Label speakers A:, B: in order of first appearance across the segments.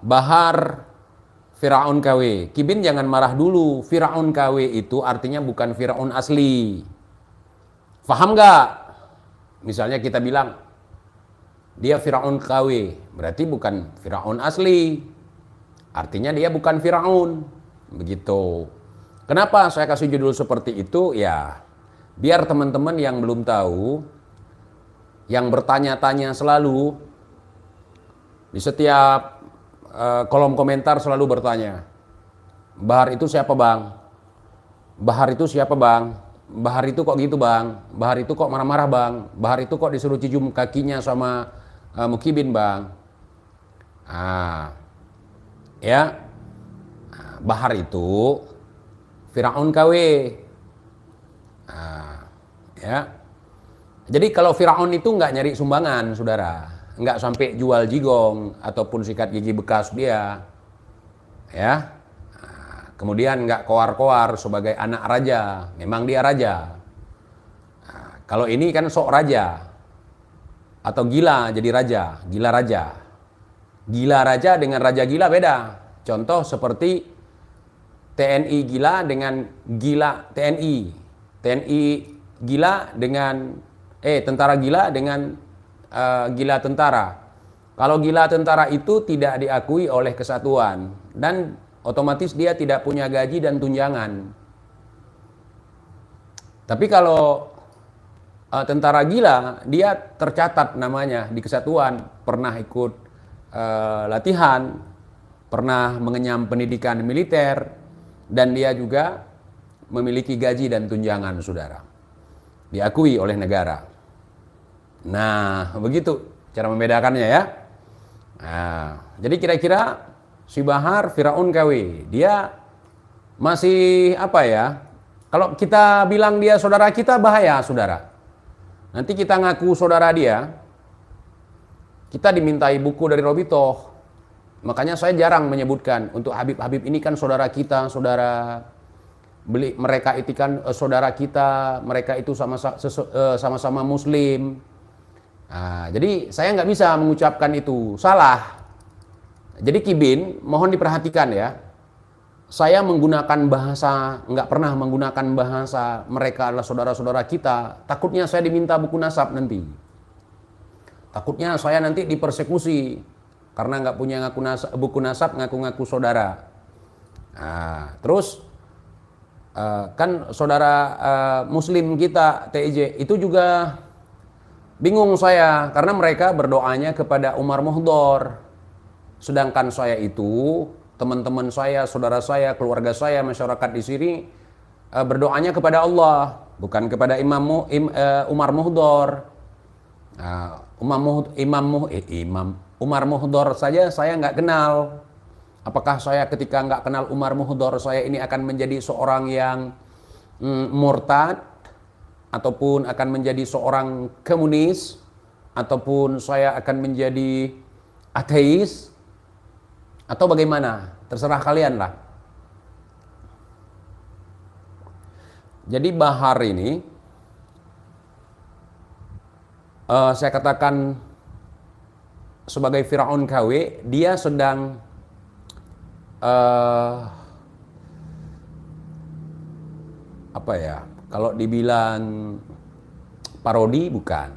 A: Bahar Firaun KW. Kibin jangan marah dulu. Firaun KW itu artinya bukan Firaun asli. Faham nggak? Misalnya kita bilang dia Firaun KW, berarti bukan Firaun asli. Artinya dia bukan Firaun. Begitu. Kenapa saya kasih judul seperti itu? Ya, biar teman-teman yang belum tahu, yang bertanya-tanya selalu di setiap kolom komentar selalu bertanya, Bahar itu siapa bang? Bahar itu siapa bang? Bahar itu kok gitu bang? Bahar itu kok marah-marah bang? Bahar itu kok disuruh cium kakinya sama Mukibin bang? Ya, Bahar itu Firaun KW. Ya. Jadi kalau Firaun itu nggak nyari sumbangan, saudara, nggak sampai jual jigong ataupun sikat gigi bekas dia, ya. Kemudian nggak koar-koar sebagai anak raja, memang dia raja. Kalau ini kan sok raja atau gila jadi raja, gila raja. Gila raja dengan raja gila beda. Contoh seperti TNI gila dengan gila TNI, TNI gila dengan tentara gila dengan gila tentara. Kalau gila tentara itu tidak diakui oleh kesatuan dan otomatis dia tidak punya gaji dan tunjangan. Tapi kalau tentara gila, dia tercatat namanya di kesatuan, pernah ikut latihan, pernah mengenyam pendidikan militer, dan dia juga memiliki gaji dan tunjangan, saudara. Diakui oleh negara. Nah, begitu cara membedakannya ya. Nah, jadi kira-kira si Bahar Firaun KW, dia masih apa ya? Kalau kita bilang dia saudara kita bahaya, saudara. Nanti kita ngaku saudara dia, kita dimintai buku dari Robitoh. Makanya saya jarang menyebutkan untuk Habib-Habib ini kan saudara kita, saudara mereka itu kan saudara kita, mereka itu sama-sama Muslim. Nah, jadi saya nggak bisa mengucapkan itu, salah. Jadi Kibin, mohon diperhatikan ya. Saya menggunakan bahasa, nggak pernah menggunakan bahasa mereka adalah saudara-saudara kita. Takutnya saya diminta buku nasab nanti. Takutnya saya nanti dipersekusi karena nggak punya buku nasab ngaku-ngaku saudara. Nah, terus kan saudara Muslim kita TIJ itu juga bingung saya karena mereka berdoanya kepada Umar Muhdor. Sedangkan saya itu, teman-teman saya, saudara saya, keluarga saya, masyarakat di sini berdoanya kepada Allah, bukan kepada Umar Muhdor. Umar Muhdor saja saya nggak kenal. Apakah saya ketika nggak kenal Umar Muhdor, saya ini akan menjadi seorang yang murtad, ataupun akan menjadi seorang komunis, ataupun saya akan menjadi ateis, atau bagaimana? Terserah kalian lah. Jadi Bahar ini, saya katakan sebagai Firaun KW, dia sedang apa ya? Kalau dibilang parodi bukan.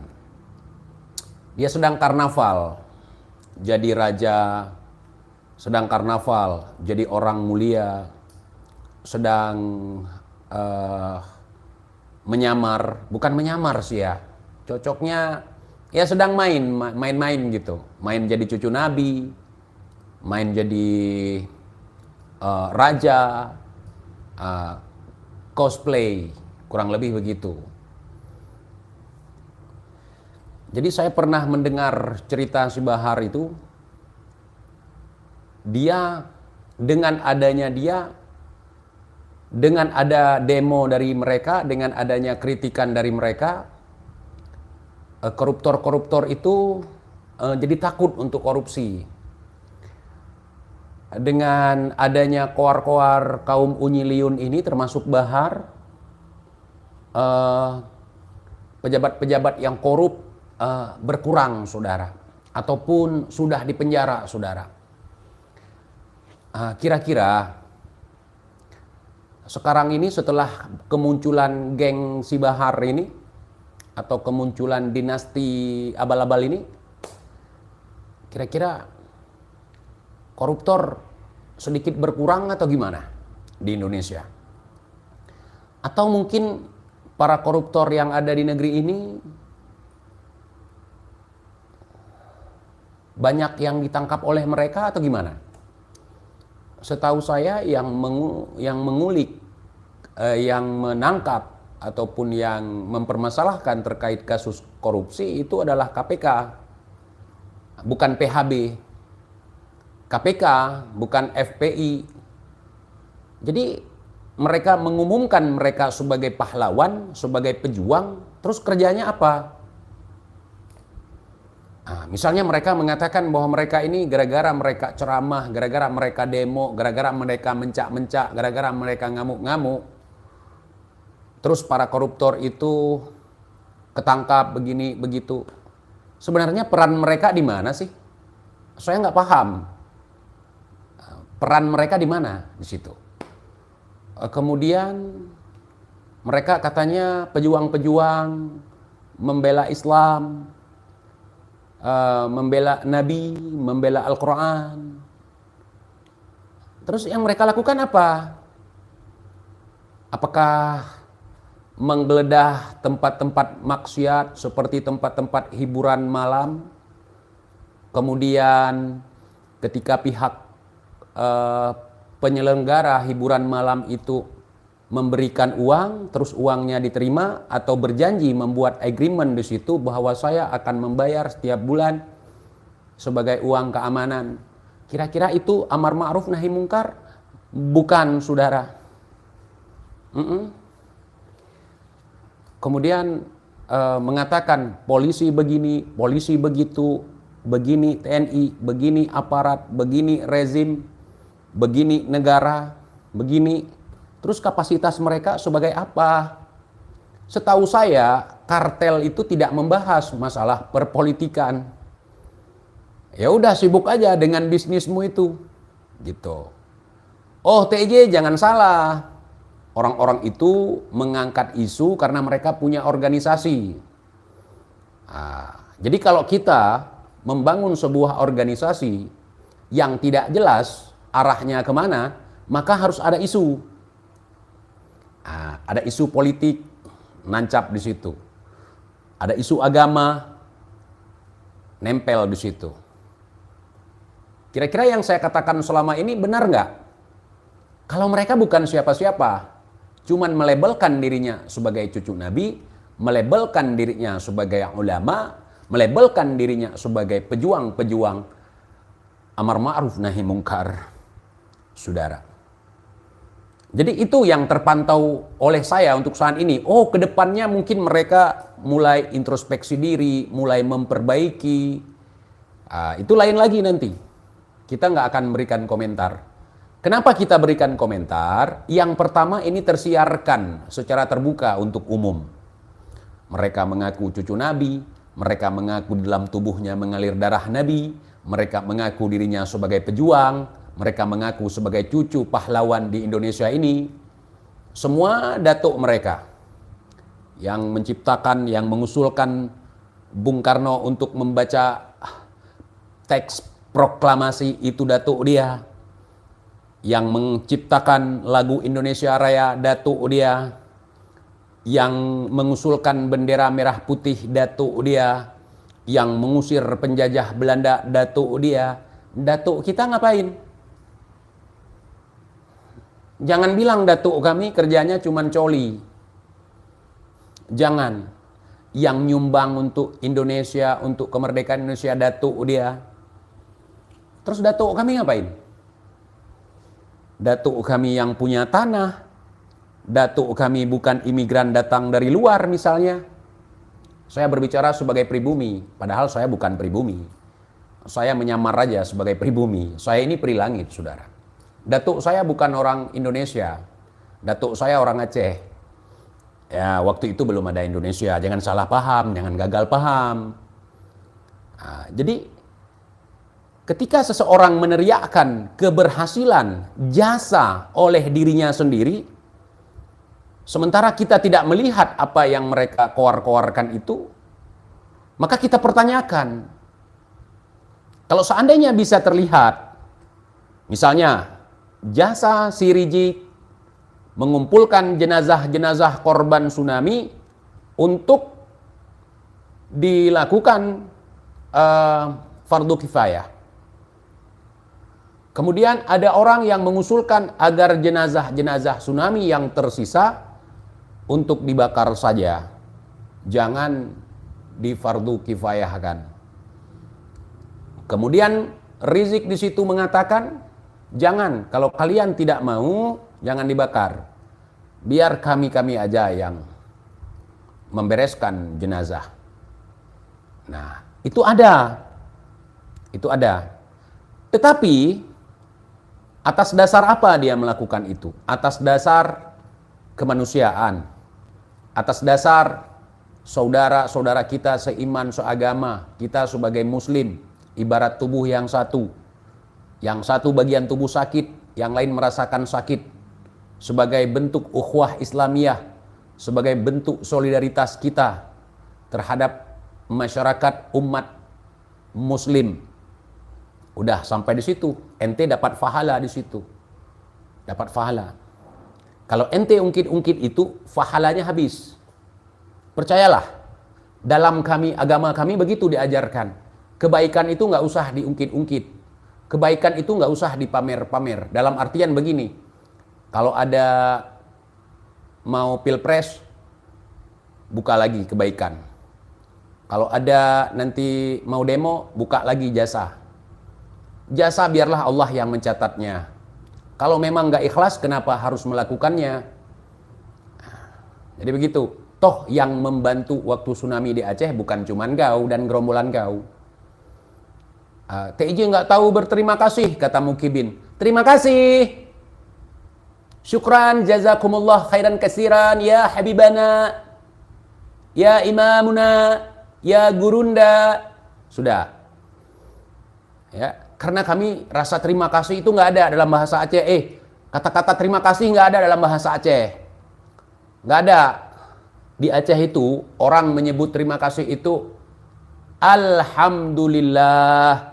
A: Dia sedang karnaval, jadi raja. Sedang karnaval, jadi orang mulia, sedang menyamar, bukan menyamar sih ya, cocoknya ya sedang main-main gitu, main jadi cucu nabi, main jadi raja, cosplay, kurang lebih begitu. Jadi saya pernah mendengar cerita si Bahar itu. Dia dengan ada demo dari mereka, dengan adanya kritikan dari mereka, koruptor-koruptor itu jadi takut untuk korupsi. Dengan adanya koar-koar kaum Unyiliun ini termasuk Bahar, pejabat-pejabat yang korup berkurang, saudara, ataupun sudah dipenjara, saudara. Kira-kira sekarang ini setelah kemunculan geng Si Bahar ini atau kemunculan dinasti abal-abal ini, kira-kira koruptor sedikit berkurang atau gimana di Indonesia? Atau mungkin para koruptor yang ada di negeri ini banyak yang ditangkap oleh mereka atau gimana? Setahu saya yang mengulik, yang menangkap ataupun yang mempermasalahkan terkait kasus korupsi itu adalah KPK, bukan PHB. KPK, bukan FPI. Jadi mereka mengumumkan mereka sebagai pahlawan, sebagai pejuang, terus kerjanya apa? Misalnya mereka mengatakan bahwa mereka ini gara-gara mereka ceramah, gara-gara mereka demo, gara-gara mereka mencak-mencak, gara-gara mereka ngamuk-ngamuk. Terus para koruptor itu ketangkap begini begitu. Sebenarnya peran mereka di mana sih? Saya nggak paham. Peran mereka di mana di situ? Kemudian mereka katanya pejuang-pejuang membela Islam, membela Nabi, membela Al-Quran. Terus yang mereka lakukan apa? Apakah menggeledah tempat-tempat maksiat seperti tempat-tempat hiburan malam? Kemudian ketika pihak penyelenggara hiburan malam itu memberikan uang, terus uangnya diterima atau berjanji membuat agreement di situ bahwa saya akan membayar setiap bulan sebagai uang keamanan. Kira-kira itu amar ma'ruf nahi mungkar? Bukan, saudara. Kemudian mengatakan polisi begini, polisi begitu, begini TNI, begini aparat, begini rezim, begini negara, begini. Terus kapasitas mereka sebagai apa? Setahu saya, kartel itu tidak membahas masalah perpolitikan. Ya udah sibuk aja dengan bisnismu itu. Gitu. Oh, TJ jangan salah. Orang-orang itu mengangkat isu karena mereka punya organisasi. Jadi kalau kita membangun sebuah organisasi yang tidak jelas arahnya kemana, maka harus ada isu. Ada isu politik nancap di situ. Ada isu agama nempel di situ. Kira-kira yang saya katakan selama ini benar nggak? Kalau mereka bukan siapa-siapa, cuman melabelkan dirinya sebagai cucu Nabi, melabelkan dirinya sebagai ulama, melabelkan dirinya sebagai pejuang-pejuang amar ma'ruf nahi mungkar, saudara. Jadi itu yang terpantau oleh saya untuk saat ini. Oh, kedepannya mungkin mereka mulai introspeksi diri, mulai memperbaiki. Itu lain lagi nanti. Kita nggak akan berikan komentar. Kenapa kita berikan komentar? Yang pertama ini tersiarkan secara terbuka untuk umum. Mereka mengaku cucu Nabi, mereka mengaku di dalam tubuhnya mengalir darah Nabi, mereka mengaku dirinya sebagai pejuang, mereka mengaku sebagai cucu pahlawan di Indonesia ini. Semua datuk mereka yang menciptakan, yang mengusulkan Bung Karno untuk membaca teks proklamasi itu datuk dia. Yang menciptakan lagu Indonesia Raya datuk dia. Yang mengusulkan bendera merah putih datuk dia. Yang mengusir penjajah Belanda datuk dia. Datuk kita ngapain? Jangan bilang datuk kami kerjanya cuman coli. Jangan. Yang nyumbang untuk Indonesia, untuk kemerdekaan Indonesia datuk dia. Terus datuk kami ngapain? Datuk kami yang punya tanah. Datuk kami bukan imigran datang dari luar misalnya. Saya berbicara sebagai pribumi, padahal saya bukan pribumi. Saya menyamar aja sebagai pribumi. Saya ini prilangit, saudara. Datuk saya bukan orang Indonesia. Datuk saya orang Aceh. Ya, waktu itu belum ada Indonesia. Jangan salah paham, jangan gagal paham. Jadi ketika seseorang meneriakkan keberhasilan jasa oleh dirinya sendiri, sementara kita tidak melihat apa yang mereka koar-koarkan itu, maka kita pertanyakan, kalau seandainya bisa terlihat, misalnya jasa si Rizik mengumpulkan jenazah-jenazah korban tsunami untuk dilakukan fardu kifayah. Kemudian ada orang yang mengusulkan agar jenazah-jenazah tsunami yang tersisa untuk dibakar saja, jangan difardu kifayahkan. Kemudian Rizik di situ mengatakan, jangan, kalau kalian tidak mau, jangan dibakar. Biar kami aja yang membereskan jenazah. Nah, itu ada. Itu ada. Tetapi atas dasar apa dia melakukan itu? Atas dasar kemanusiaan. Atas dasar saudara-saudara kita seiman, seagama. Kita sebagai muslim, ibarat tubuh yang satu. Yang satu bagian tubuh sakit, yang lain merasakan sakit. Sebagai bentuk ukhuwah Islamiyah. Sebagai bentuk solidaritas kita terhadap masyarakat umat muslim. Udah sampai di situ, ente dapat pahala di situ. Dapat pahala. Kalau ente ungkit-ungkit itu, pahalanya habis. Percayalah, dalam agama kami begitu diajarkan. Kebaikan itu nggak usah diungkit-ungkit. Kebaikan itu nggak usah dipamer-pamer. Dalam artian begini, kalau ada mau pilpres, buka lagi kebaikan. Kalau ada nanti mau demo, buka lagi jasa. Jasa biarlah Allah yang mencatatnya. Kalau memang nggak ikhlas, kenapa harus melakukannya? Jadi begitu. Toh yang membantu waktu tsunami di Aceh bukan cuma kau dan gerombolan kau. TIJ nggak tahu berterima kasih, kata Mukibin. Terima kasih. Syukran, jazakumullah khairan kasiran, ya habibana, ya imamuna, ya gurunda. Sudah. Ya, karena kami rasa terima kasih itu nggak ada dalam bahasa Aceh. Kata-kata terima kasih nggak ada dalam bahasa Aceh. Nggak ada. Di Aceh itu orang menyebut terima kasih itu alhamdulillah.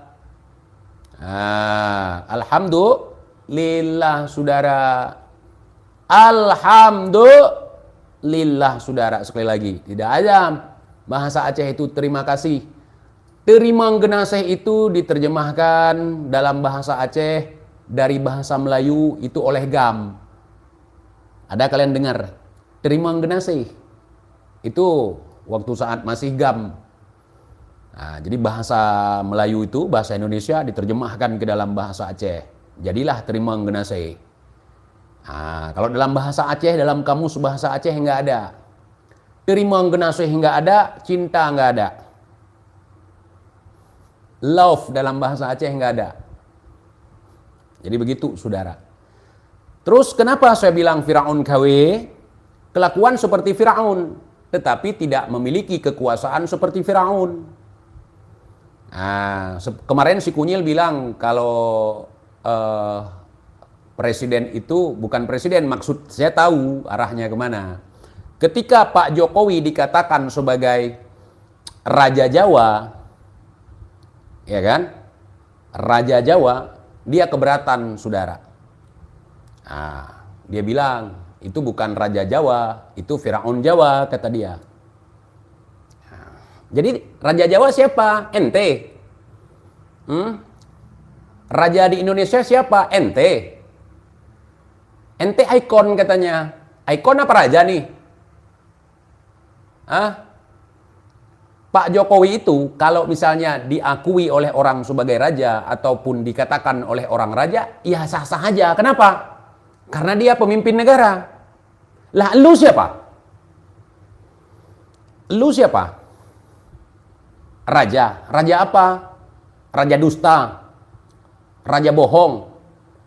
A: Alhamdulillah saudara. Alhamdulillah saudara. Sekali lagi, tidak ada bahasa Aceh itu terima kasih. Terima genaseh itu diterjemahkan dalam bahasa Aceh dari bahasa Melayu itu oleh Gam. Ada kalian dengar? Terima genaseh itu waktu saat masih Gam. Nah, jadi bahasa Melayu itu, bahasa Indonesia diterjemahkan ke dalam bahasa Aceh. Jadilah terima genaseh. Nah, kalau dalam bahasa Aceh, dalam kamus bahasa Aceh nggak ada. Terima genaseh nggak ada, cinta nggak ada. Love dalam bahasa Aceh nggak ada. Jadi begitu saudara. Terus kenapa saya bilang Firaun KW? Kelakuan seperti Firaun, tetapi tidak memiliki kekuasaan seperti Firaun. Nah, kemarin si Kunyil bilang kalau presiden itu bukan presiden, maksud saya tahu arahnya kemana. Ketika Pak Jokowi dikatakan sebagai Raja Jawa, ya kan? Raja Jawa, dia keberatan, saudara. Nah, dia bilang, itu bukan Raja Jawa, itu Firaun Jawa, kata dia. Nah, jadi Raja Jawa siapa? Ente. Raja di Indonesia siapa? Ente. Ente ikon katanya. Ikon apa raja nih? Pak Jokowi itu kalau misalnya diakui oleh orang sebagai raja ataupun dikatakan oleh orang raja, ya sah-sah aja. Kenapa? Karena dia pemimpin negara. Lah, lu siapa? Lu siapa? Raja. Raja apa? Raja dusta. Raja bohong.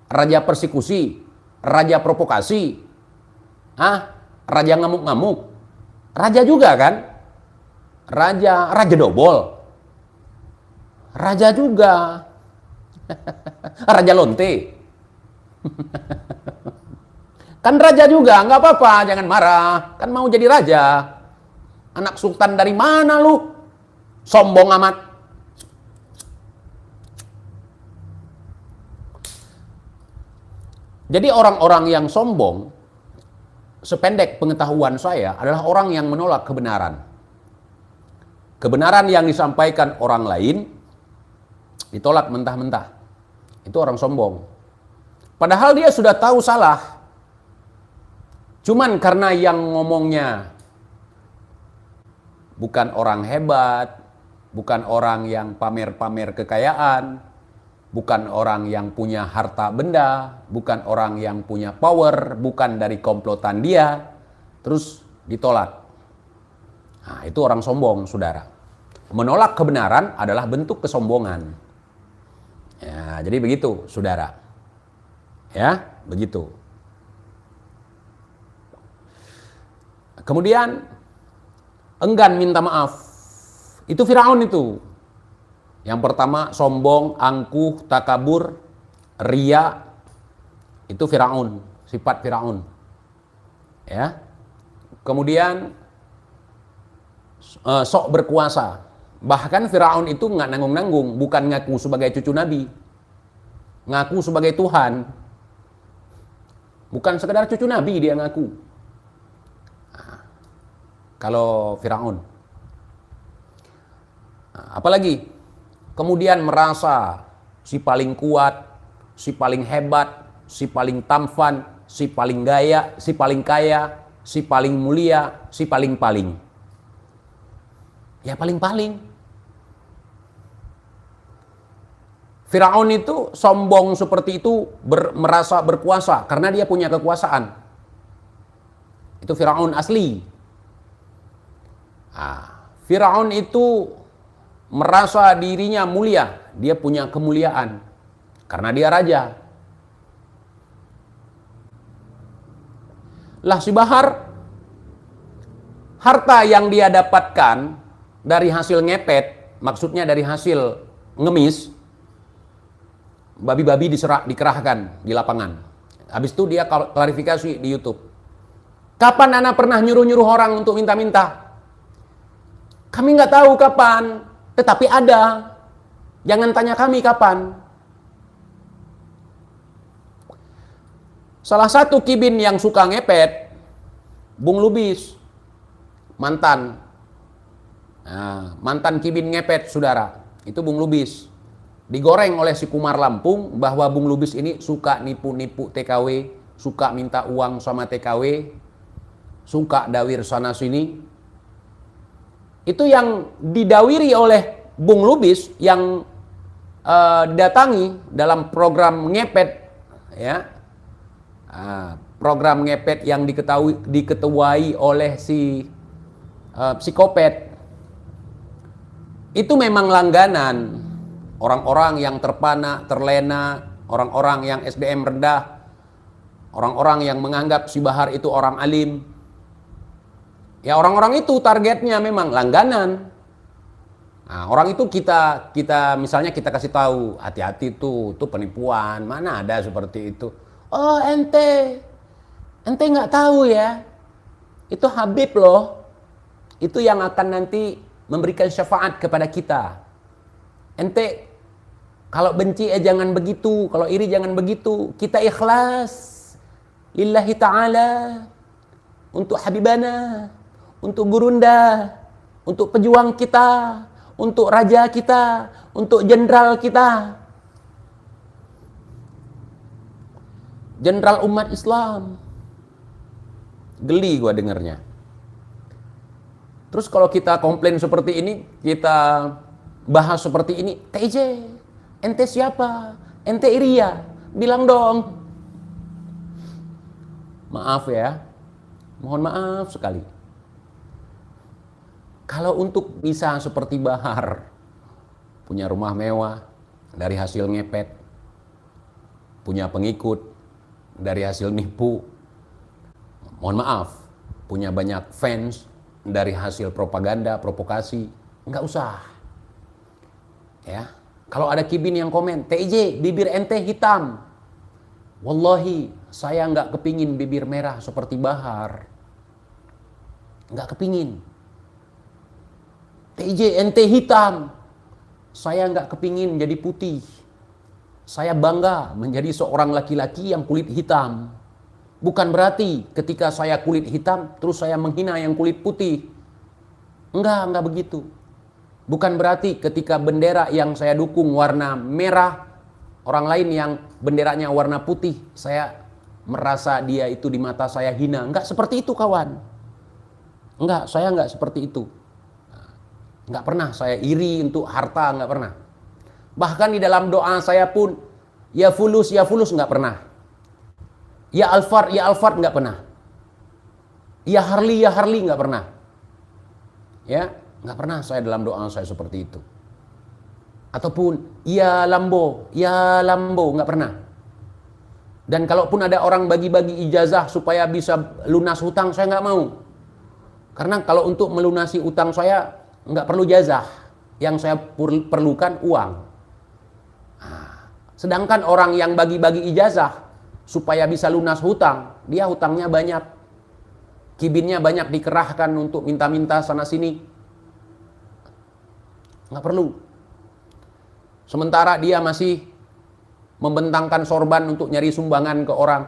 A: Raja persekusi. Raja provokasi. Raja ngamuk-ngamuk. Raja juga kan? Raja dobol. Raja juga. Raja lonte. Kan raja juga, nggak apa-apa, jangan marah. Kan mau jadi raja. Anak sultan dari mana lu? Sombong amat. Jadi orang-orang yang sombong, sependek pengetahuan saya, adalah orang yang menolak kebenaran. Kebenaran yang disampaikan orang lain ditolak mentah-mentah. Itu orang sombong. Padahal dia sudah tahu salah. Cuman karena yang ngomongnya bukan orang hebat, bukan orang yang pamer-pamer kekayaan, bukan orang yang punya harta benda, bukan orang yang punya power, bukan dari komplotan dia, terus ditolak. Nah, itu orang sombong, saudara. Menolak kebenaran adalah bentuk kesombongan. Ya, jadi begitu, saudara. Ya, begitu. Kemudian enggan minta maaf. Itu Firaun itu. Yang pertama sombong, angkuh, takabur, ria. Itu Firaun, sifat Firaun. Ya. Kemudian sok berkuasa. Bahkan Firaun itu nggak nanggung-nanggung, bukan ngaku sebagai cucu Nabi. Ngaku sebagai Tuhan. Bukan sekedar cucu Nabi dia ngaku. Nah, kalau Firaun. Nah, apalagi? Kemudian merasa si paling kuat, si paling hebat, si paling tampan, si paling gaya, si paling kaya, si paling mulia, si paling-paling. Ya paling-paling. Firaun itu sombong seperti itu, merasa berkuasa karena dia punya kekuasaan. Itu Firaun asli. Nah, Firaun itu merasa dirinya mulia, dia punya kemuliaan karena dia raja. Lah si Bahar, harta yang dia dapatkan dari hasil ngepet, maksudnya dari hasil ngemis, babi-babi dikerahkan di lapangan. Habis itu dia klarifikasi di YouTube. Kapan Ana pernah nyuruh-nyuruh orang untuk minta-minta? Kami nggak tahu kapan, tetapi ada. Jangan tanya kami kapan. Salah satu kibin yang suka ngepet, Bung Lubis, mantan. Nah, mantan kibin ngepet, saudara. Itu Bung Lubis. Digoreng oleh si Kumar Lampung bahwa Bung Lubis ini suka nipu-nipu TKW, suka minta uang sama TKW, suka dawir sana sini. Itu yang didawiri oleh Bung Lubis yang datangi dalam program ngepet, ya, program ngepet yang diketuai oleh si psikopat. Itu memang langganan. Orang-orang yang terpana, terlena, orang-orang yang SDM rendah, orang-orang yang menganggap si Bahar itu orang alim. Ya orang-orang itu targetnya memang langganan. Nah, orang itu kita misalnya kita kasih tahu, hati-hati tuh penipuan, mana ada seperti itu. Oh ente nggak tahu ya, itu Habib loh, itu yang akan nanti memberikan syafaat kepada kita. Ente kalau benci jangan begitu, kalau iri jangan begitu. Kita ikhlas lillahi ta'ala, untuk Habibana, untuk gurunda, untuk pejuang kita, untuk raja kita, untuk jenderal kita, jenderal umat Islam. Geli gua dengernya. Terus kalau kita komplain seperti ini, kita bahas seperti ini, TJ, ente siapa? Ente Iria, bilang dong. Maaf ya, mohon maaf sekali. Kalau untuk bisa seperti Bahar, punya rumah mewah dari hasil ngepet, punya pengikut dari hasil nipu, mohon maaf, punya banyak fans dari hasil propaganda, provokasi, nggak usah. Ya, Kalau ada Kibin yang komen, TJ bibir ente hitam. Wallahi saya nggak kepingin bibir merah seperti Bahar. Nggak kepingin. TJ ente hitam. Saya nggak kepingin jadi putih. Saya bangga menjadi seorang laki-laki yang kulit hitam. Bukan berarti ketika saya kulit hitam, terus saya menghina yang kulit putih. Enggak begitu. Bukan berarti ketika bendera yang saya dukung warna merah, orang lain yang benderanya warna putih, saya merasa dia itu di mata saya hina. Enggak seperti itu, kawan. Enggak, saya enggak seperti itu. Enggak pernah saya iri untuk harta, enggak pernah. Bahkan di dalam doa saya pun, ya fulus enggak pernah. Ya Alfard enggak pernah. Ya Harley enggak pernah. Ya, enggak pernah saya dalam doa saya seperti itu. Ataupun ya Lambo enggak pernah. Dan kalaupun ada orang bagi-bagi ijazah supaya bisa lunas hutang, saya enggak mau. Karena kalau untuk melunasi utang saya enggak perlu jazah. Yang saya perlukan uang. Sedangkan orang yang bagi-bagi ijazah supaya bisa lunas hutang, dia hutangnya banyak. Kibinnya banyak dikerahkan untuk minta-minta sana sini. Nggak perlu. Sementara dia masih membentangkan sorban untuk nyari sumbangan ke orang.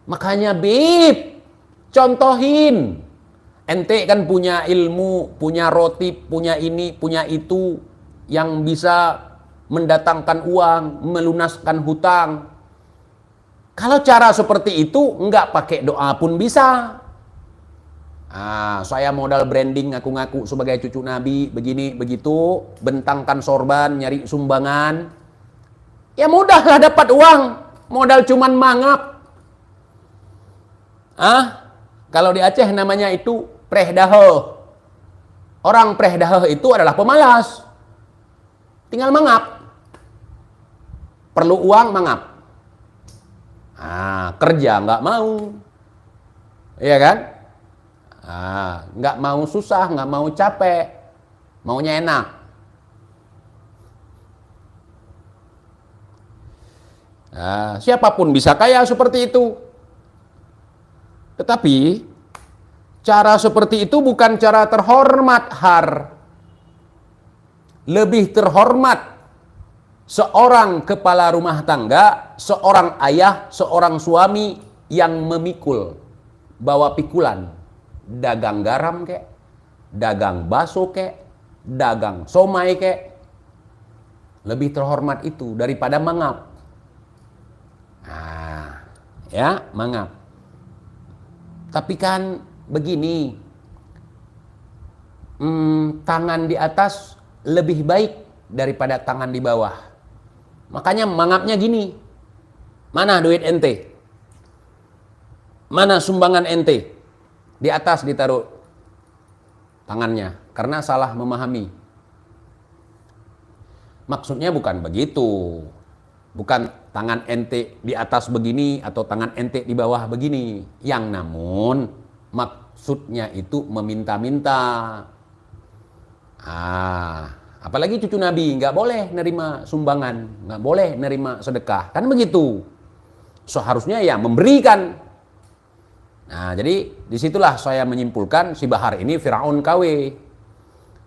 A: Makanya Bib, contohin. Ente kan punya ilmu, punya rotib, punya ini, punya itu, yang bisa mendatangkan uang, melunaskan hutang. Kalau cara seperti itu enggak pakai doa pun bisa. Saya modal branding, ngaku-ngaku sebagai cucu Nabi, begini begitu, bentangkan sorban, nyari sumbangan. Ya mudahlah dapat uang, modal cuman mangap. Kalau di Aceh namanya itu prehdahe. Orang prehdahe itu adalah pemalas. Tinggal mangap. Perlu uang, mangap. Kerja nggak mau, iya kan? Nggak mau susah, nggak mau capek, maunya enak. Siapapun bisa kaya seperti itu. Tetapi cara seperti itu bukan cara terhormat, Lebih terhormat seorang kepala rumah tangga, seorang ayah, seorang suami yang memikul, bawa pikulan, dagang garam kek, dagang bakso kek, dagang somai kek. Lebih terhormat itu daripada mangap. Mangap. Tapi kan begini, tangan di atas lebih baik daripada tangan di bawah. Makanya mangapnya gini, mana duit ente? Mana sumbangan ente? Di atas ditaruh tangannya, karena salah memahami. Maksudnya bukan begitu. Bukan tangan ente di atas begini atau tangan ente di bawah begini. Yang namun maksudnya itu meminta-minta. Apalagi cucu Nabi nggak boleh nerima sumbangan, nggak boleh nerima sedekah, kan begitu. Seharusnya ya memberikan. Jadi disitulah saya menyimpulkan si Bahar ini Firaun KW.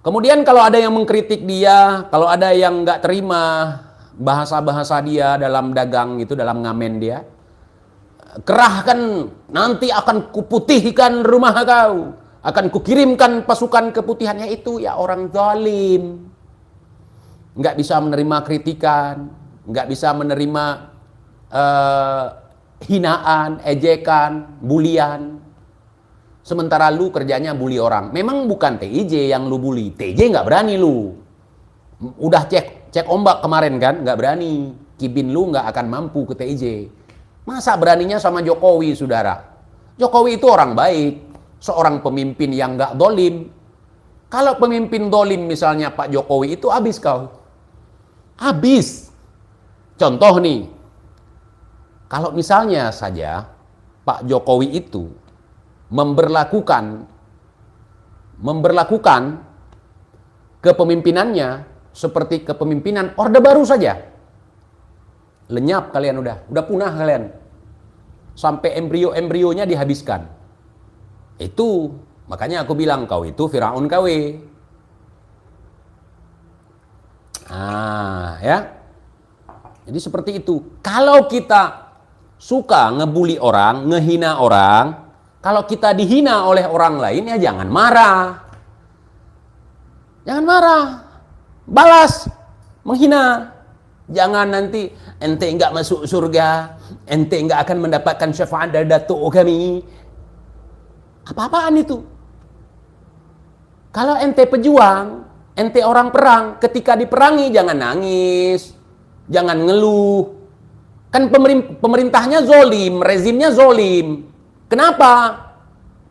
A: Kemudian kalau ada yang mengkritik dia, kalau ada yang nggak terima bahasa-bahasa dia dalam dagang itu, dalam ngamen dia, kerahkan, nanti akan kuputihkan rumah kau, akan kukirimkan pasukan keputihannya, itu ya orang zalim. Nggak bisa menerima kritikan, nggak bisa menerima hinaan, ejekan, bulian. Sementara lu kerjanya bully orang. Memang bukan TIJ yang lu bully, TIJ nggak berani lu. Udah cek ombak kemarin kan, nggak berani. Kibin lu nggak akan mampu ke TIJ. Masa beraninya sama Jokowi, saudara? Jokowi itu orang baik, seorang pemimpin yang nggak dolim. Kalau pemimpin dolim misalnya Pak Jokowi itu habis kau. Habis. Contoh nih, kalau misalnya saja Pak Jokowi itu memberlakukan kepemimpinannya seperti kepemimpinan Orde Baru saja. Lenyap kalian udah punah kalian. Sampai embrio-embrionya dihabiskan. Itu, makanya aku bilang kau itu Firaun KW. Ya. Jadi seperti itu. Kalau kita suka ngebully orang, ngehina orang, kalau kita dihina oleh orang lain ya jangan marah. Jangan marah. Balas menghina. Jangan nanti ente enggak masuk surga, ente enggak akan mendapatkan syafaat dari datuk kami. Apa-apaan itu? Kalau ente pejuang, ente orang perang, ketika diperangi jangan nangis, jangan ngeluh. Kan pemerintahnya zolim, rezimnya zolim. Kenapa?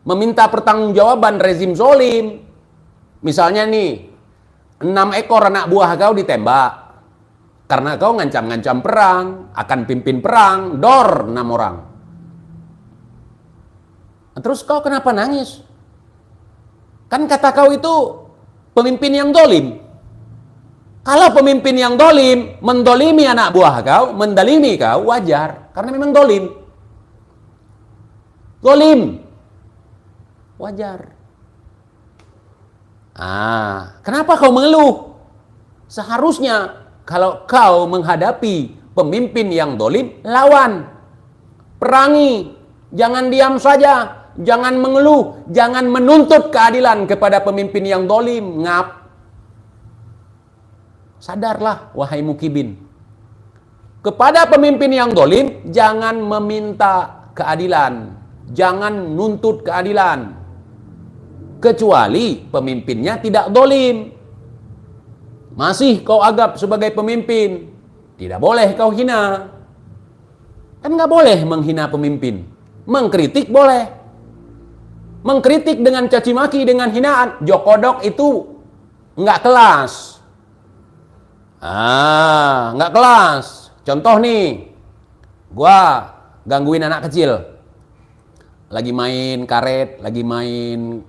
A: Meminta pertanggungjawaban rezim zolim. Misalnya nih, 6 ekor anak buah kau ditembak. Karena kau ngancam-ngancam perang, akan pimpin perang, dor 6 orang. Terus kau kenapa nangis? Kan kata kau itu pemimpin yang dolim. Kalau pemimpin yang dolim, mendolimi anak buah kau, mendalimi kau, wajar. Karena memang dolim. Dolim. Wajar. Kenapa kau mengeluh? Seharusnya kalau kau menghadapi pemimpin yang dolim, lawan. Perangi. Jangan diam saja. Jangan mengeluh. Jangan menuntut keadilan kepada pemimpin yang dolim. Ngap. Sadarlah, wahai mukibin. Kepada pemimpin yang dolim, jangan meminta keadilan. Jangan nuntut keadilan. Kecuali pemimpinnya tidak dolim. Masih kau anggap sebagai pemimpin, tidak boleh kau hina. Kan nggak boleh menghina pemimpin. Mengkritik boleh. Mengkritik dengan caci maki, dengan hinaan. Jokodok itu nggak kelas. Nggak kelas. Contoh nih, gua gangguin anak kecil. Lagi main karet, lagi main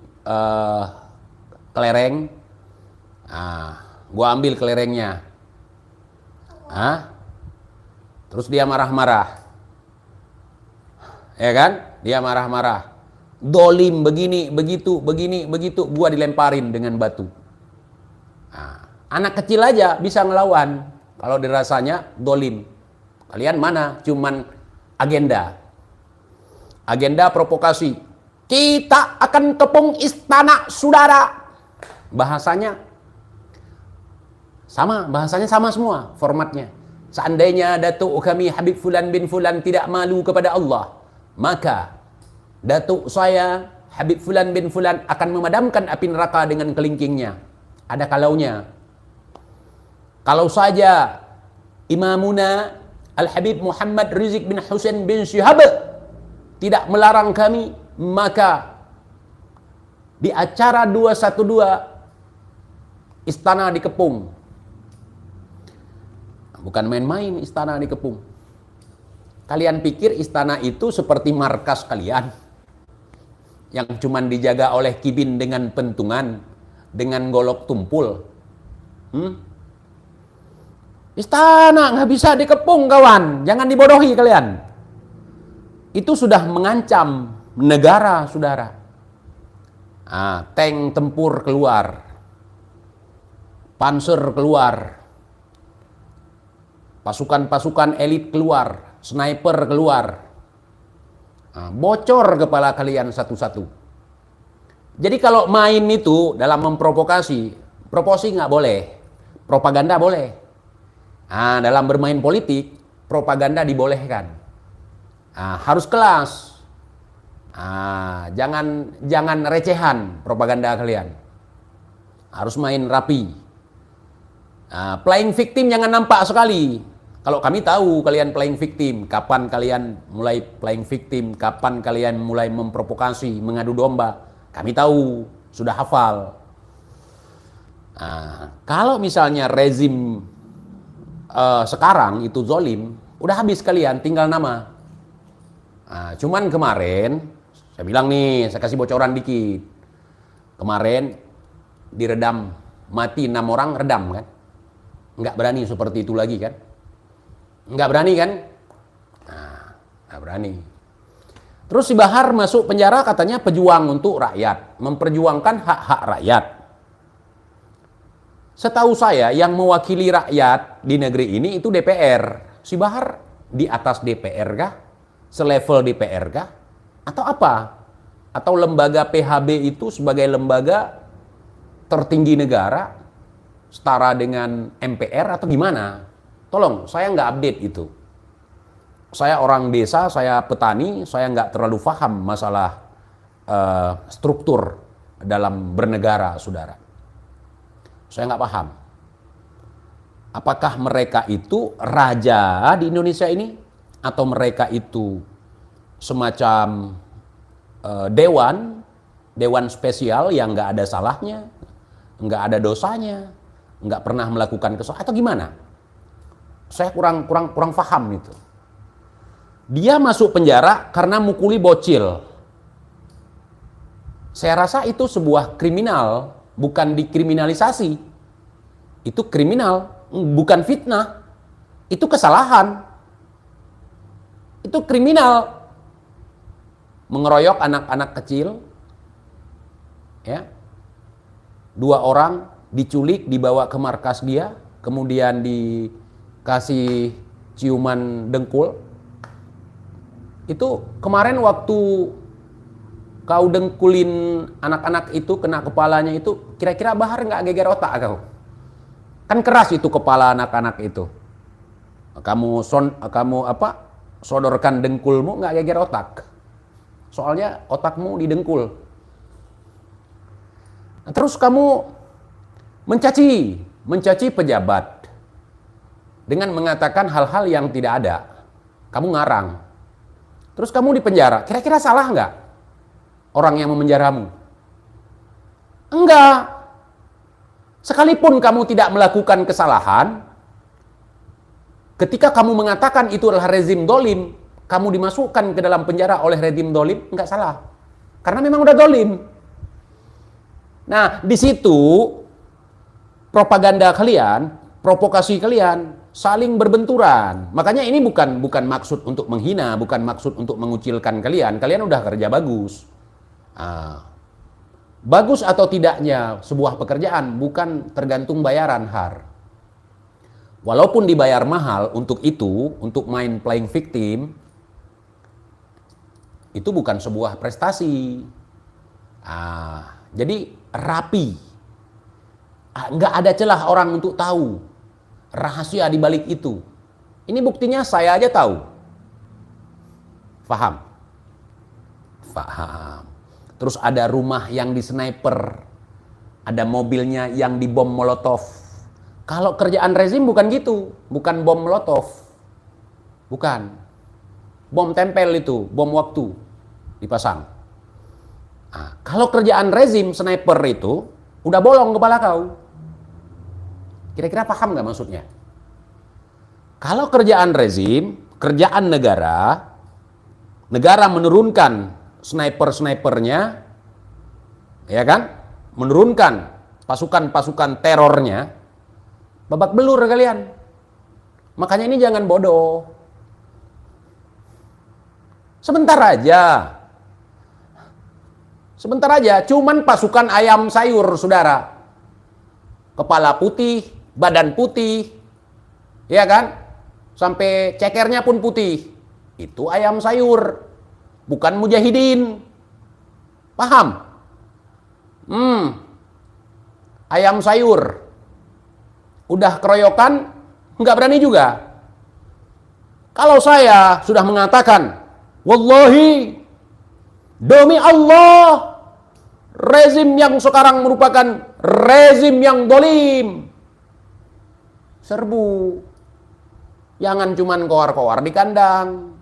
A: kelereng. Gua ambil kelerengnya. Terus dia marah-marah. Ya kan? Dia marah-marah. Dolim begini, begitu, begini, begitu. Gua dilemparin dengan batu. Anak kecil aja bisa ngelawan. Kalau dirasanya dolim. Kalian mana? Cuman agenda. Agenda provokasi. Kita akan kepung istana saudara. Bahasanya sama semua formatnya. Seandainya Datuk kami Habib Fulan bin Fulan tidak malu kepada Allah, maka Datuk saya Habib Fulan bin Fulan akan memadamkan api neraka dengan kelingkingnya. Ada kalaunya. Kalau saja Imamuna Al-Habib Muhammad Rizik bin Husain bin Syihab tidak melarang kami, maka di acara 212 istana dikepung. Bukan main-main istana dikepung. Kalian pikir istana itu seperti markas kalian yang cuman dijaga oleh kibin dengan pentungan, dengan golok tumpul? Istana nggak bisa dikepung, kawan. Jangan dibodohi kalian. Itu sudah mengancam negara, saudara. Tank tempur keluar, panser keluar, pasukan-pasukan elit keluar, sniper keluar. Bocor kepala kalian satu-satu. Jadi kalau main itu dalam memprovokasi, proposi nggak boleh, propaganda boleh. Dalam bermain politik, propaganda dibolehkan. Harus kelas. Jangan recehan propaganda kalian. Harus main rapi. Playing victim jangan nampak sekali. Kalau kami tahu kalian playing victim, kapan kalian mulai playing victim, kapan kalian mulai memprovokasi, mengadu domba, kami tahu, sudah hafal. Kalau misalnya rezim sekarang itu zolim, udah habis kalian, tinggal nama. Cuman kemarin, saya bilang nih, saya kasih bocoran dikit. Kemarin diredam, mati 6 orang, redam kan? Nggak berani seperti itu lagi kan? Nggak berani kan? Nah, nggak berani. Terus si Bahar masuk penjara katanya pejuang untuk rakyat, memperjuangkan hak-hak rakyat. Setahu saya yang mewakili rakyat di negeri ini itu DPR. Si Bahar di atas DPR kah? Selevel DPR kah? Atau apa? Atau lembaga PHB itu sebagai lembaga tertinggi negara setara dengan MPR atau gimana? Tolong, saya nggak update itu. Saya orang desa, saya petani, saya nggak terlalu paham masalah struktur dalam bernegara, saudara. Saya nggak paham. Apakah mereka itu raja di Indonesia ini? Atau mereka itu semacam dewan spesial yang nggak ada salahnya, nggak ada dosanya, nggak pernah melakukan kesalahan, atau gimana? Saya kurang paham itu. Dia masuk penjara karena mukuli bocil. Saya rasa itu sebuah kriminal, bukan dikriminalisasi. Itu kriminal, bukan fitnah. Itu kesalahan. Itu kriminal. Mengeroyok anak-anak kecil. Ya. 2 orang diculik, dibawa ke markas dia, kemudian dikasih ciuman dengkul. Itu kemarin waktu kau dengkulin anak-anak itu, kena kepalanya itu, kira-kira Bahar nggak geger otak kau? Kan keras itu kepala anak-anak itu. Kamu sodorkan dengkulmu, nggak geger otak. Soalnya otakmu didengkul. Nah, terus kamu mencaci pejabat dengan mengatakan hal-hal yang tidak ada. Kamu ngarang. Terus kamu di penjara, kira-kira salah nggak orang yang memenjaramu? Enggak. Sekalipun kamu tidak melakukan kesalahan, ketika kamu mengatakan itu adalah rezim dolim, kamu dimasukkan ke dalam penjara oleh rezim dolim, nggak salah. Karena memang udah dolim. Nah, di situ propaganda kalian, provokasi kalian, saling berbenturan. Makanya ini bukan maksud untuk menghina, bukan maksud untuk mengucilkan kalian. Kalian udah kerja bagus. Bagus atau tidaknya sebuah pekerjaan bukan tergantung bayaran, Har. Walaupun dibayar mahal untuk itu, untuk main playing victim, itu bukan sebuah prestasi. Jadi rapi. Nggak ada celah orang untuk tahu rahasia di balik itu. Ini buktinya saya aja tahu. Faham? Faham. Terus ada rumah yang di sniper. Ada mobilnya yang dibom molotov. Kalau kerjaan rezim bukan gitu. Bukan bom molotov. Bukan. Bom tempel itu. Bom waktu. Dipasang. Nah, kalau kerjaan rezim sniper itu udah bolong kepala kau. Kira-kira paham nggak maksudnya? Kalau kerjaan rezim, kerjaan negara menurunkan sniper-snipernya, ya kan? Menurunkan pasukan-pasukan terornya, babak belur kalian. Makanya ini jangan bodoh. Sebentar aja, cuman pasukan ayam sayur, saudara. Kepala putih, badan putih, ya kan? Sampai cekernya pun putih. Itu ayam sayur, bukan mujahidin. Paham? Ayam sayur. Udah keroyokan, nggak berani juga. Kalau saya sudah mengatakan, wallahi, demi Allah, rezim yang sekarang merupakan rezim yang dolim. Serbu. Jangan cuman koar-koar di kandang.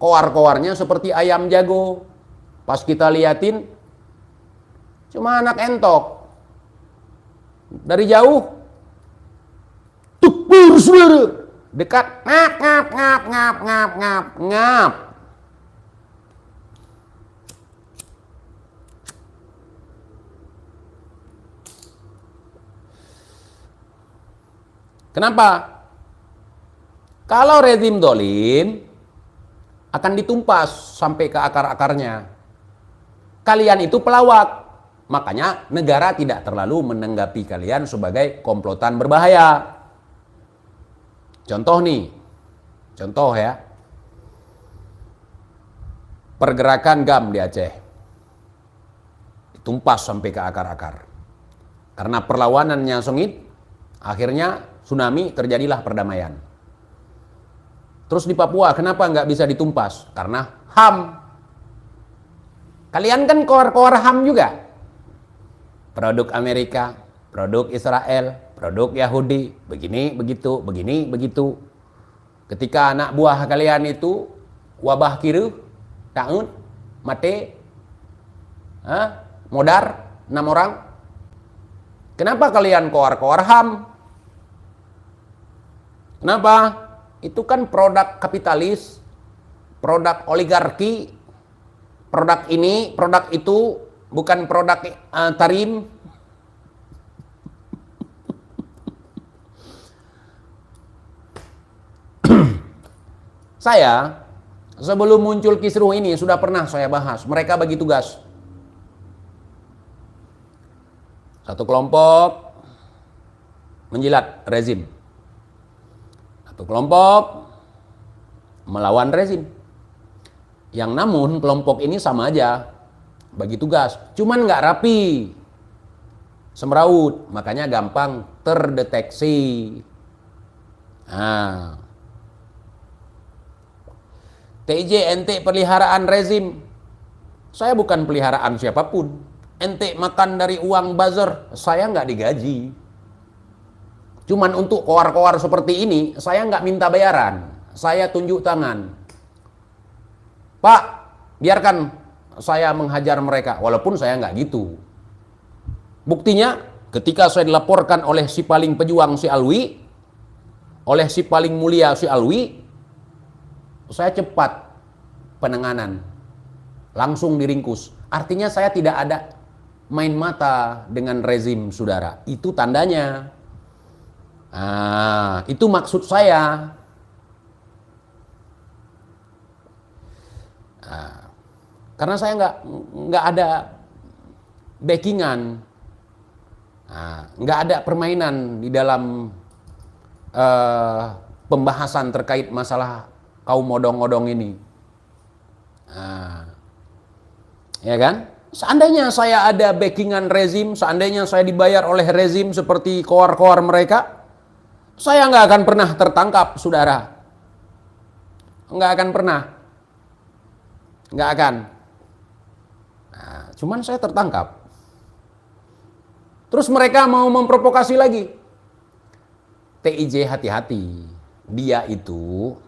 A: Koar-koarnya seperti ayam jago. Pas kita liatin, cuma anak entok. Dari jauh, tukbur suara. Dekat, ngap. Kenapa? Kalau rezim dolim akan ditumpas sampai ke akar-akarnya. Kalian itu pelawak. Makanya negara tidak terlalu menanggapi kalian sebagai komplotan berbahaya. Contoh nih. Contoh ya. Pergerakan GAM di Aceh. Ditumpas sampai ke akar-akar. Karena perlawanannya sengit, akhirnya tsunami, terjadilah perdamaian. Terus di Papua, kenapa nggak bisa ditumpas? Karena HAM. Kalian kan koar-koar HAM juga. Produk Amerika, produk Israel, produk Yahudi, begini, begitu, begini, begitu. Ketika anak buah kalian itu wabah kiru, taun, mati, modar, 6 orang. Kenapa kalian koar-koar HAM? Kenapa? Itu kan produk kapitalis, produk oligarki, produk ini, produk itu, bukan produk tarim. Saya, sebelum muncul kisruh ini, sudah pernah saya bahas. Mereka bagi tugas. Satu kelompok menjilat rezim. Satu kelompok melawan rezim. Yang namun kelompok ini sama aja. Bagi tugas. Cuman nggak rapi. Semeraut. Makanya gampang terdeteksi. Nah. TIJ ente peliharaan rezim. Saya bukan peliharaan siapapun. Ente makan dari uang buzzer, saya nggak digaji. Cuman untuk koar-koar seperti ini, saya nggak minta bayaran. Saya tunjuk tangan. Pak, biarkan saya menghajar mereka. Walaupun saya nggak gitu. Buktinya, ketika saya dilaporkan oleh si paling pejuang si Alwi, oleh si paling mulia si Alwi, saya cepat penanganan. Langsung diringkus. Artinya saya tidak ada main mata dengan rezim, saudara. Itu tandanya. Nah, itu maksud saya. Nah, karena saya nggak ada backingan, nggak ada permainan di dalam pembahasan terkait masalah kaum odong-odong ini. Nah, ya kan? Seandainya saya ada backingan rezim, seandainya saya dibayar oleh rezim seperti koar-koar mereka, saya nggak akan pernah tertangkap, saudara. Nggak akan pernah. Nggak akan. Nah, cuman saya tertangkap. Terus mereka mau memprovokasi lagi. TIJ hati-hati. Dia itu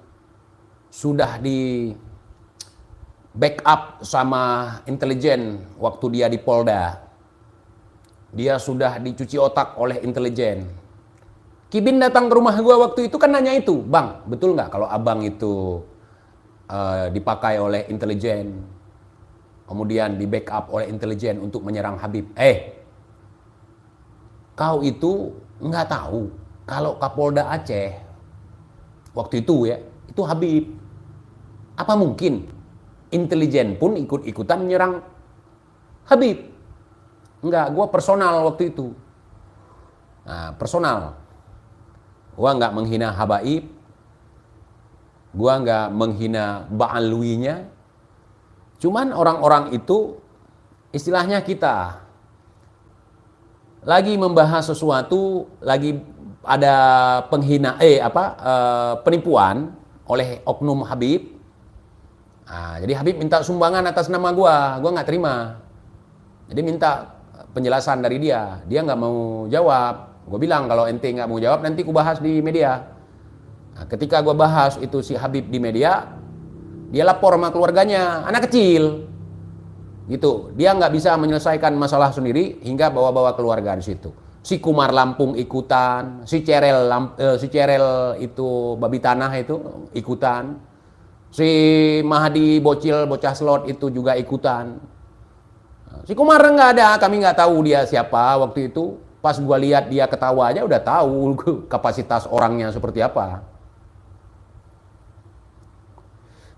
A: sudah di backup sama intelijen waktu dia di Polda. Dia sudah dicuci otak oleh intelijen. Kibin datang ke rumah gua waktu itu kan nanya itu, "Bang, betul nggak kalau abang itu dipakai oleh intelijen, kemudian di backup oleh intelijen untuk menyerang Habib?" Kau itu nggak tahu kalau Kapolda Aceh waktu itu ya, itu Habib. Apa mungkin intelijen pun ikut-ikutan menyerang Habib? Enggak, gue personal waktu itu. Nah, personal. Gue nggak menghina Habaib. Gue nggak menghina Ba'alwinya. Cuman orang-orang itu, istilahnya kita lagi membahas sesuatu, lagi ada penipuan oleh oknum Habib. Nah, jadi Habib minta sumbangan atas nama gua nggak terima. Jadi minta penjelasan dari dia nggak mau jawab. Gue bilang kalau ente nggak mau jawab nanti ku bahas di media. Nah, ketika gue bahas itu si Habib di media, dia lapor sama keluarganya, anak kecil, gitu. Dia nggak bisa menyelesaikan masalah sendiri hingga bawa-bawa keluarga di situ. Si Kumar Lampung ikutan, si Cerel itu babi tanah itu ikutan. Si Mahdi bocil bocah slot itu juga ikutan. Si Kumar nggak ada, kami nggak tahu dia siapa waktu itu. Pas gua lihat dia ketawa aja udah tahu kapasitas orangnya seperti apa.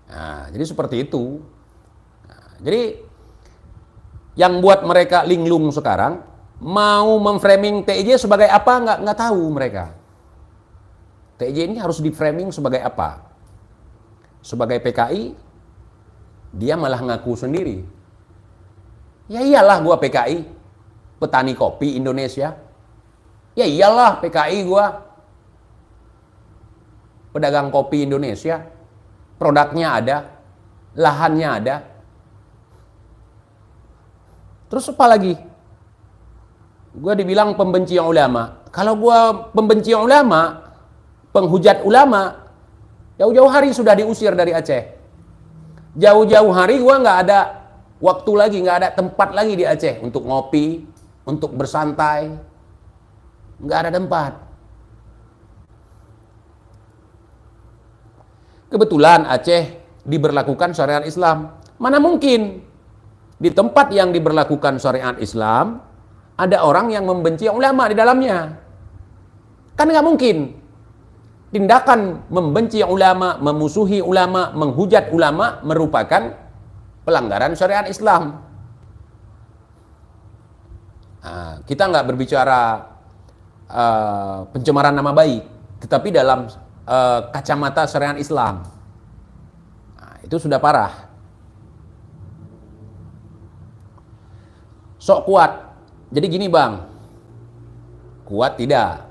A: Nah, jadi seperti itu. Nah, jadi yang buat mereka linglung sekarang mau memframing TIJ sebagai apa nggak tahu mereka. TIJ ini harus diframing sebagai apa? Sebagai PKI, dia malah ngaku sendiri. Ya iyalah gua PKI, petani kopi Indonesia. Ya iyalah PKI gua, pedagang kopi Indonesia. Produknya ada, lahannya ada. Terus apa lagi? Gua dibilang pembenci ulama. Kalau gua pembenci ulama, penghujat ulama, jauh-jauh hari sudah diusir dari Aceh. Jauh-jauh hari gua nggak ada waktu lagi, nggak ada tempat lagi di Aceh untuk ngopi, untuk bersantai. Nggak ada tempat. Kebetulan Aceh diberlakukan syariat Islam. Mana mungkin di tempat yang diberlakukan syariat Islam ada orang yang membenci ulama di dalamnya. Kan nggak mungkin. Tindakan membenci ulama, memusuhi ulama, menghujat ulama merupakan pelanggaran syariat Islam. Nah, kita nggak berbicara pencemaran nama baik, tetapi dalam kacamata syariat Islam. Nah, itu sudah parah. Sok kuat. Jadi gini bang, kuat tidak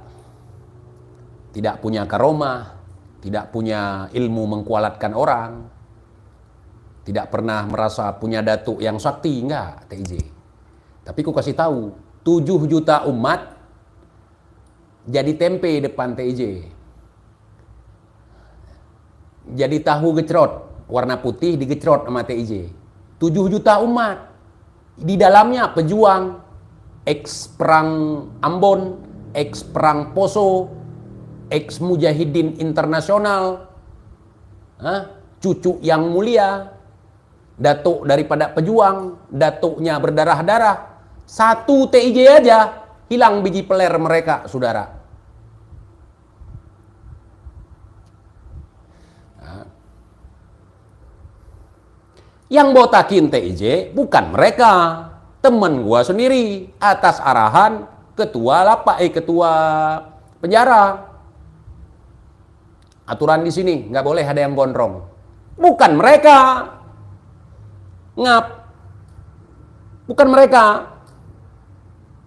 A: punya karomah, tidak punya ilmu mengkualatkan orang, tidak pernah merasa punya datuk yang sakti, enggak TIJ. Tapi ku kasih tahu, 7 juta umat jadi tempe depan TIJ. Jadi tahu gecrot, warna putih digecrot sama TIJ. 7 juta umat. Di dalamnya pejuang, ex perang Ambon, ex perang Poso, ex mujahidin internasional, cucu yang mulia, datuk daripada pejuang, datuknya berdarah-darah. Satu TIJ aja hilang biji peler mereka, saudara. Yang botakin TIJ bukan mereka, temen gua sendiri atas arahan ketua penjara. Aturan di sini nggak boleh ada yang gondrong. Bukan mereka, ngap. Bukan mereka.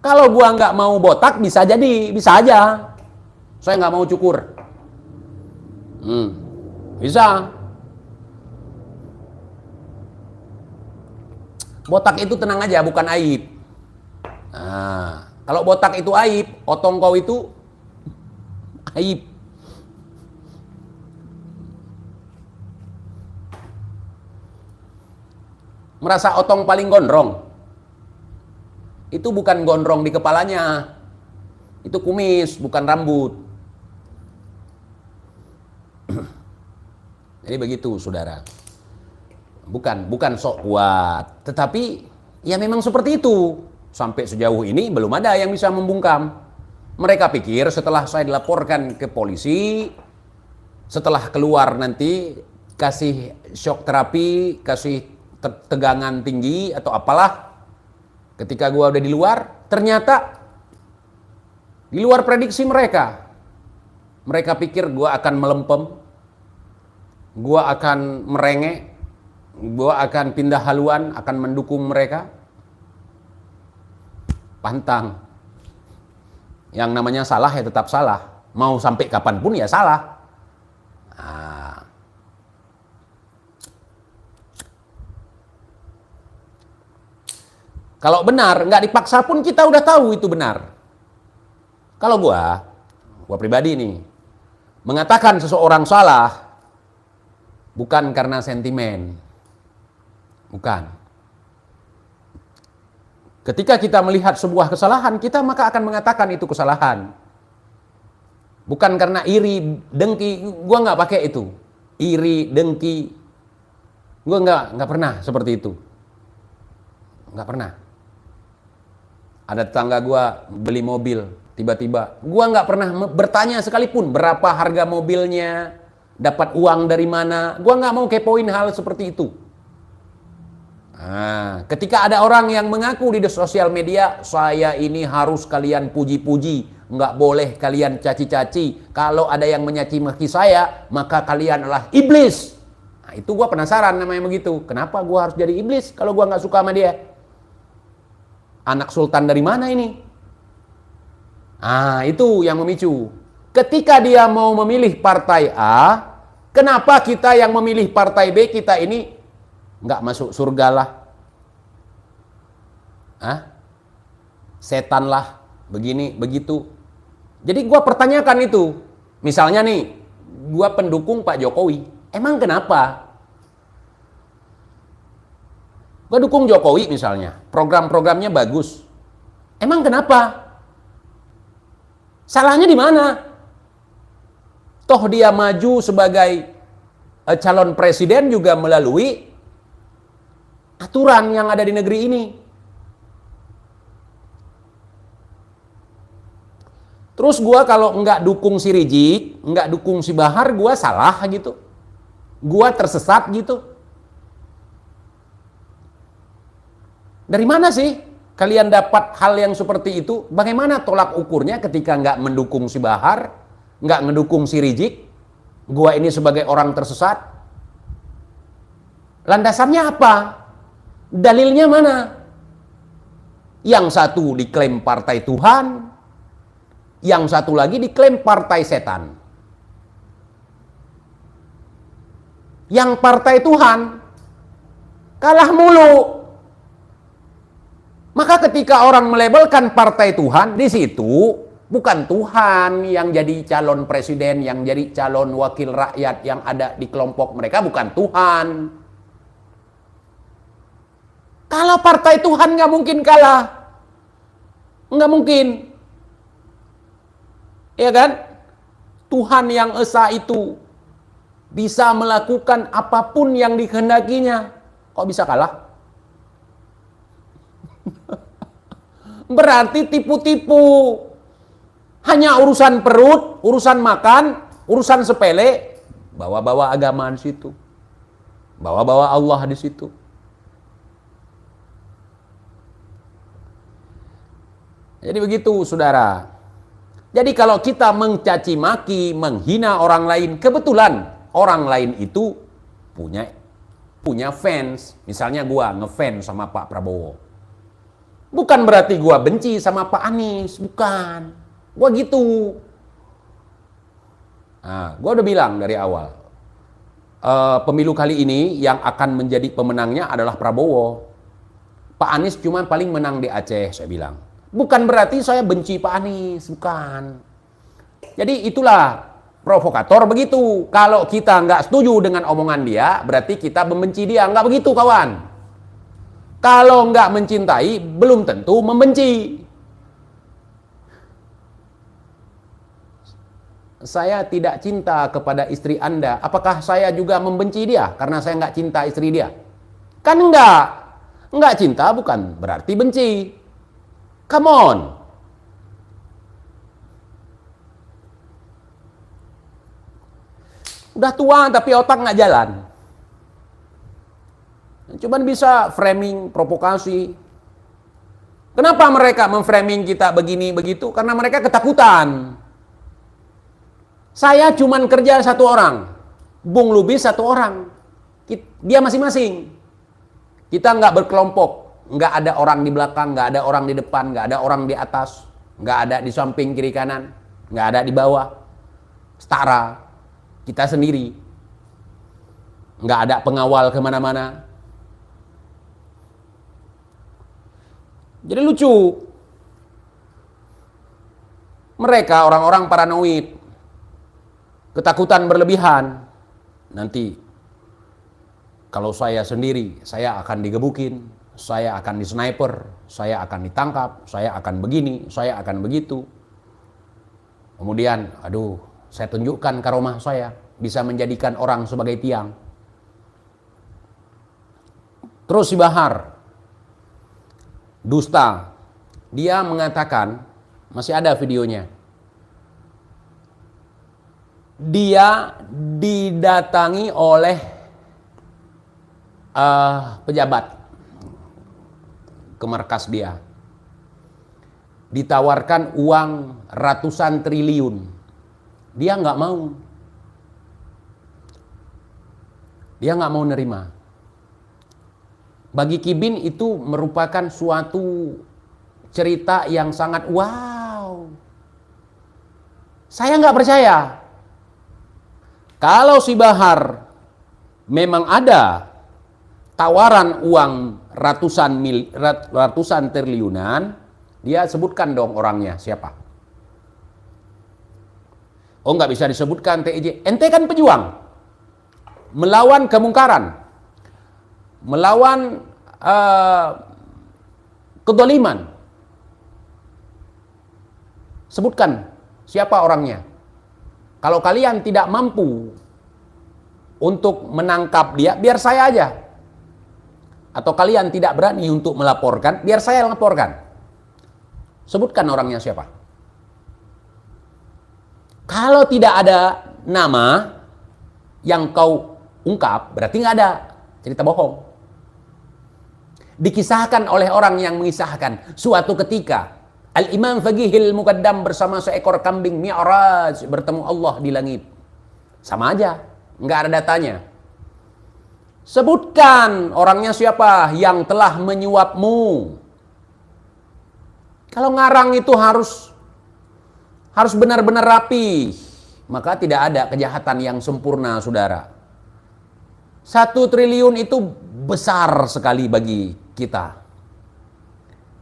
A: Kalau gua nggak mau botak bisa jadi, bisa aja. Saya nggak mau cukur. Bisa. Botak itu tenang aja, bukan aib. Nah, kalau botak itu aib, otong kau itu aib. Merasa otong paling gondrong. Itu bukan gondrong di kepalanya. Itu kumis, bukan rambut. Jadi begitu, saudara. Bukan sok kuat, tetapi ya memang seperti itu. Sampai sejauh ini belum ada yang bisa membungkam. Mereka pikir setelah saya dilaporkan ke polisi, setelah keluar nanti kasih shock terapi, kasih tegangan tinggi atau apalah. Ketika gua udah di luar, ternyata di luar prediksi mereka. Mereka pikir gua akan melempem, gua akan merengek, gua akan pindah haluan, akan mendukung mereka. Pantang. Yang namanya salah ya tetap salah. Mau sampai kapanpun ya salah. Nah. Kalau benar, nggak dipaksa pun kita udah tahu itu benar. Kalau gua pribadi nih, mengatakan seseorang salah, bukan karena sentimen. Bukan. Ketika kita melihat sebuah kesalahan, kita maka akan mengatakan itu kesalahan. Bukan karena iri, dengki, gua nggak pakai itu. Iri, dengki, gua nggak pernah seperti itu. Nggak pernah. Ada tetangga gua beli mobil, tiba-tiba gua nggak pernah bertanya sekalipun berapa harga mobilnya, dapat uang dari mana. Gua nggak mau kepoin hal seperti itu. Nah, ketika ada orang yang mengaku di sosial media, saya ini harus kalian puji-puji, nggak boleh kalian caci-caci. Kalau ada yang menyaci maki saya, maka kalian adalah iblis. Nah, itu gua penasaran namanya begitu. Kenapa gua harus jadi iblis kalau gua nggak suka sama dia? Anak sultan dari mana ini? Ah, itu yang memicu. Ketika dia mau memilih partai A, kenapa kita yang memilih partai B, kita ini nggak masuk surga lah? Ah? Setan lah, begini, begitu. Jadi gua pertanyakan itu. Misalnya nih, gua pendukung Pak Jokowi. Emang kenapa? Gue dukung Jokowi misalnya, program-programnya bagus. Emang kenapa? Salahnya di mana? Toh dia maju sebagai calon presiden juga melalui aturan yang ada di negeri ini. Terus gue kalau nggak dukung si Rizik, nggak dukung si Bahar, gue salah gitu. Gue tersesat gitu. Dari mana sih kalian dapat hal yang seperti itu? Bagaimana tolak ukurnya ketika nggak mendukung si Bahar, nggak ngedukung si Rizik? Gua ini sebagai orang tersesat. Landasannya apa? Dalilnya mana? Yang satu diklaim partai Tuhan, yang satu lagi diklaim partai setan. Yang partai Tuhan kalah mulu. Maka ketika orang melabelkan partai Tuhan, di situ bukan Tuhan yang jadi calon presiden, yang jadi calon wakil rakyat yang ada di kelompok mereka, bukan Tuhan. Kalau partai Tuhan nggak mungkin kalah. Nggak mungkin. Ya kan? Tuhan yang esa itu bisa melakukan apapun yang dikehendakinya. Kok bisa kalah? Berarti tipu-tipu. Hanya urusan perut, urusan makan, urusan sepele, bawa-bawa agama di situ. Bawa-bawa Allah di situ. Jadi begitu, saudara. Jadi kalau kita mencaci maki, menghina orang lain, kebetulan orang lain itu punya fans. Misalnya gua ngefans sama Pak Prabowo. Bukan berarti gua benci sama Pak Anies, bukan. Gua gitu. Nah, gua udah bilang dari awal, pemilu kali ini yang akan menjadi pemenangnya adalah Prabowo. Pak Anies cuma paling menang di Aceh, saya bilang. Bukan berarti saya benci Pak Anies, bukan. Jadi itulah provokator begitu. Kalau kita nggak setuju dengan omongan dia, berarti kita membenci dia. Nggak begitu, kawan. Kalau nggak mencintai, belum tentu membenci. Saya tidak cinta kepada istri Anda. Apakah saya juga membenci dia karena saya nggak cinta istri dia? Kan enggak. Enggak cinta bukan berarti benci. Come on. Udah tua tapi otak nggak jalan. Cuman bisa framing, provokasi. Kenapa mereka memframing kita begini begitu? Karena mereka ketakutan. Saya cuman kerja satu orang, Bung Lubis satu orang, dia masing-masing. Kita nggak berkelompok, nggak ada orang di belakang, nggak ada orang di depan, nggak ada orang di atas, nggak ada di samping kiri kanan, nggak ada di bawah. Setara, kita sendiri, nggak ada pengawal kemana-mana. Jadi lucu. Mereka orang-orang paranoid. Ketakutan berlebihan. Nanti kalau saya sendiri, saya akan digebukin, saya akan disniper, saya akan ditangkap, saya akan begini, saya akan begitu. Kemudian, aduh, saya tunjukkan karomah saya, bisa menjadikan orang sebagai tiang. Terus si Bahar, dusta, Dia mengatakan, masih ada videonya. Dia didatangi oleh pejabat ke markas dia. Ditawarkan uang ratusan triliun. Dia nggak mau. Dia nggak mau nerima. Bagi Kibin itu merupakan suatu cerita yang sangat wow. Saya nggak percaya. Kalau si Bahar memang ada tawaran uang ratusan triliunan, dia sebutkan dong orangnya siapa. Oh, nggak bisa disebutkan TIJ. Ente kan pejuang, melawan kemungkaran, melawan kedoliman. Sebutkan siapa orangnya. Kalau kalian tidak mampu untuk menangkap dia, biar saya aja. Atau kalian tidak berani untuk melaporkan, biar saya laporkan. Sebutkan orangnya siapa. Kalau tidak ada nama yang kau ungkap, berarti nggak ada. Cerita bohong. Dikisahkan oleh orang yang mengisahkan, suatu ketika Al-Imam Faqihil Muqaddam bersama seekor kambing Mi'raj bertemu Allah di langit. Sama aja, nggak ada datanya. Sebutkan orangnya siapa yang telah menyuapmu. Kalau ngarang itu harus benar-benar rapi, maka tidak ada kejahatan yang sempurna, saudara. 1 triliun itu besar sekali bagi kita.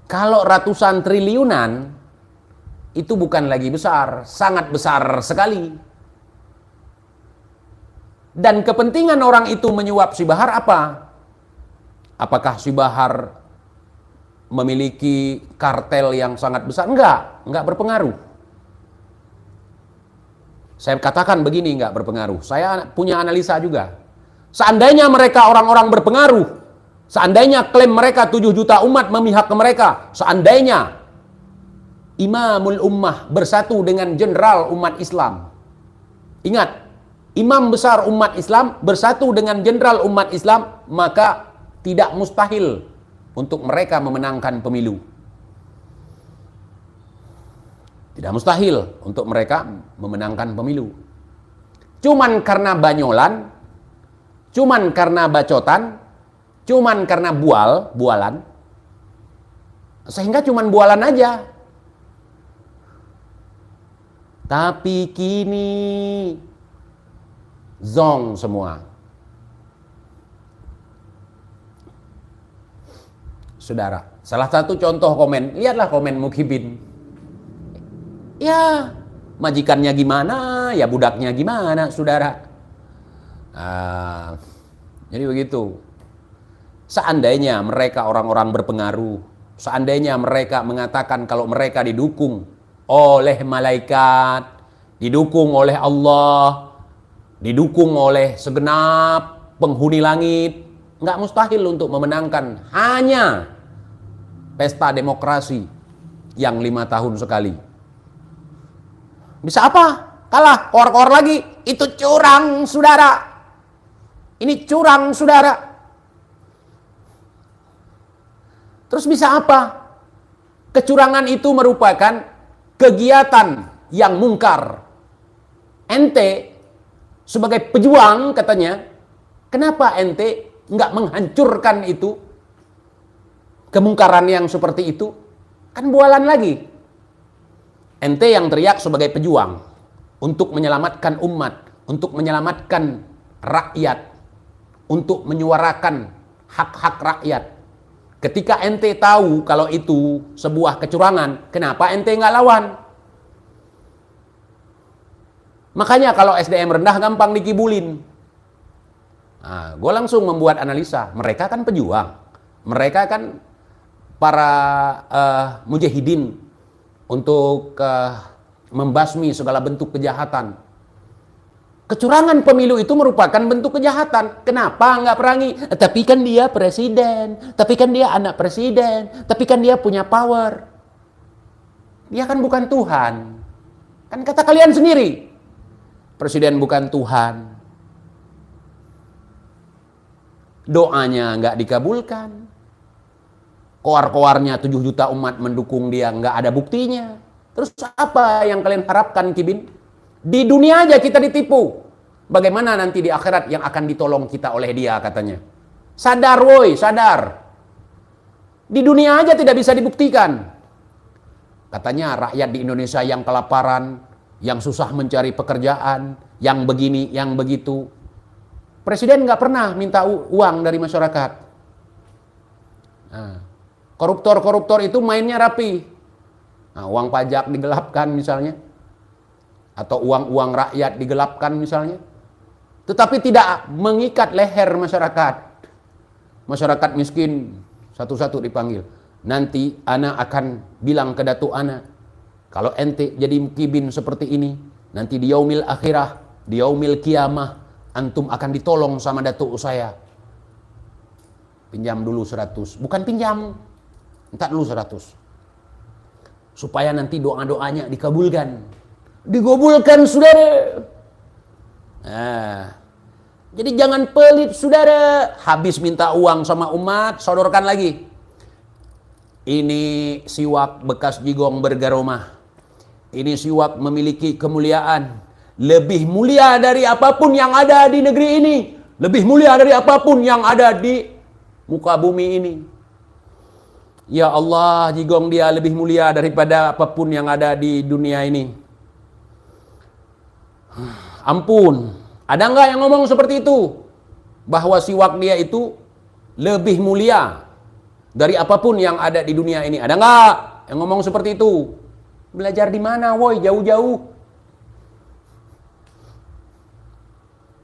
A: Kalau ratusan triliunan, itu bukan lagi besar, sangat besar sekali. Dan kepentingan orang itu menyuap si Bahar apa? Apakah si Bahar memiliki kartel yang sangat besar? Enggak berpengaruh. Saya katakan begini, enggak berpengaruh. Saya punya analisa juga. Seandainya mereka orang-orang berpengaruh, seandainya klaim mereka 7 juta umat memihak ke mereka, seandainya Imamul Ummah bersatu dengan jenderal umat Islam. Ingat, imam besar umat Islam bersatu dengan jenderal umat Islam, maka tidak mustahil untuk mereka memenangkan pemilu. Tidak mustahil untuk mereka memenangkan pemilu. Cuman karena banyolan, cuman karena bacotan, cuman karena bualan, sehingga cuman bualan aja. Tapi kini zong semua. Saudara, salah satu contoh komen, lihatlah komen Mukibin. Ya, majikannya gimana, ya budaknya gimana, saudara. Jadi begitu. Seandainya mereka orang-orang berpengaruh, seandainya mereka mengatakan kalau mereka didukung oleh malaikat, didukung oleh Allah, didukung oleh segenap penghuni langit, nggak mustahil untuk memenangkan hanya pesta demokrasi yang 5 tahun sekali. Bisa apa? Kalah, koar-koar lagi. Itu curang, saudara. Ini curang, saudara. Terus bisa apa? Kecurangan itu merupakan kegiatan yang mungkar. Ente sebagai pejuang katanya, kenapa ente nggak menghancurkan itu? Kemungkaran yang seperti itu kan bualan lagi. Ente yang teriak sebagai pejuang untuk menyelamatkan umat, untuk menyelamatkan rakyat, untuk menyuarakan hak-hak rakyat. Ketika ente tahu kalau itu sebuah kecurangan, kenapa ente nggak lawan? Makanya kalau SDM rendah gampang dikibulin. Nah, gue langsung membuat analisa. Mereka kan pejuang. Mereka kan para mujahidin untuk membasmi segala bentuk kejahatan. Kecurangan pemilu itu merupakan bentuk kejahatan. Kenapa nggak perangi? Tapi kan dia presiden, tapi kan dia anak presiden, tapi kan dia punya power. Dia kan bukan Tuhan. Kan kata kalian sendiri. Presiden bukan Tuhan. Doanya nggak dikabulkan. Koar-koarnya 7 juta umat mendukung dia, nggak ada buktinya. Terus apa yang kalian harapkan, Kibin? Di dunia aja kita ditipu. Bagaimana nanti di akhirat yang akan ditolong kita oleh dia, katanya. Sadar woi, sadar. Di dunia aja tidak bisa dibuktikan. Katanya rakyat di Indonesia yang kelaparan, yang susah mencari pekerjaan, yang begini, yang begitu. Presiden nggak pernah minta uang dari masyarakat. Nah, koruptor-koruptor itu mainnya rapi. Nah, uang pajak digelapkan misalnya. Atau uang-uang rakyat digelapkan misalnya. Tetapi tidak mengikat leher masyarakat. Masyarakat miskin satu-satu dipanggil. Nanti ana akan bilang ke datuk ana, kalau ente jadi Kibin seperti ini, nanti di yaumil akhirah, di yaumil kiamah, antum akan ditolong sama datuk saya. Pinjam dulu 100. Bukan pinjam, minta dulu 100. Supaya nanti doa-doanya dikabulkan. Digabulkan, saudara. Nah, jadi jangan pelit, saudara. Habis minta uang sama umat, sodorkan lagi. Ini siwak bekas jigong bergaromah. Ini siwak memiliki kemuliaan. Lebih mulia dari apapun yang ada di negeri ini. Lebih mulia dari apapun yang ada di muka bumi ini. Ya Allah, jigong dia lebih mulia daripada apapun yang ada di dunia ini. Ampun, ada nggak yang ngomong seperti itu? Bahwa siwak dia itu lebih mulia dari apapun yang ada di dunia ini. Ada nggak yang ngomong seperti itu? Belajar di mana, woi? Jauh-jauh.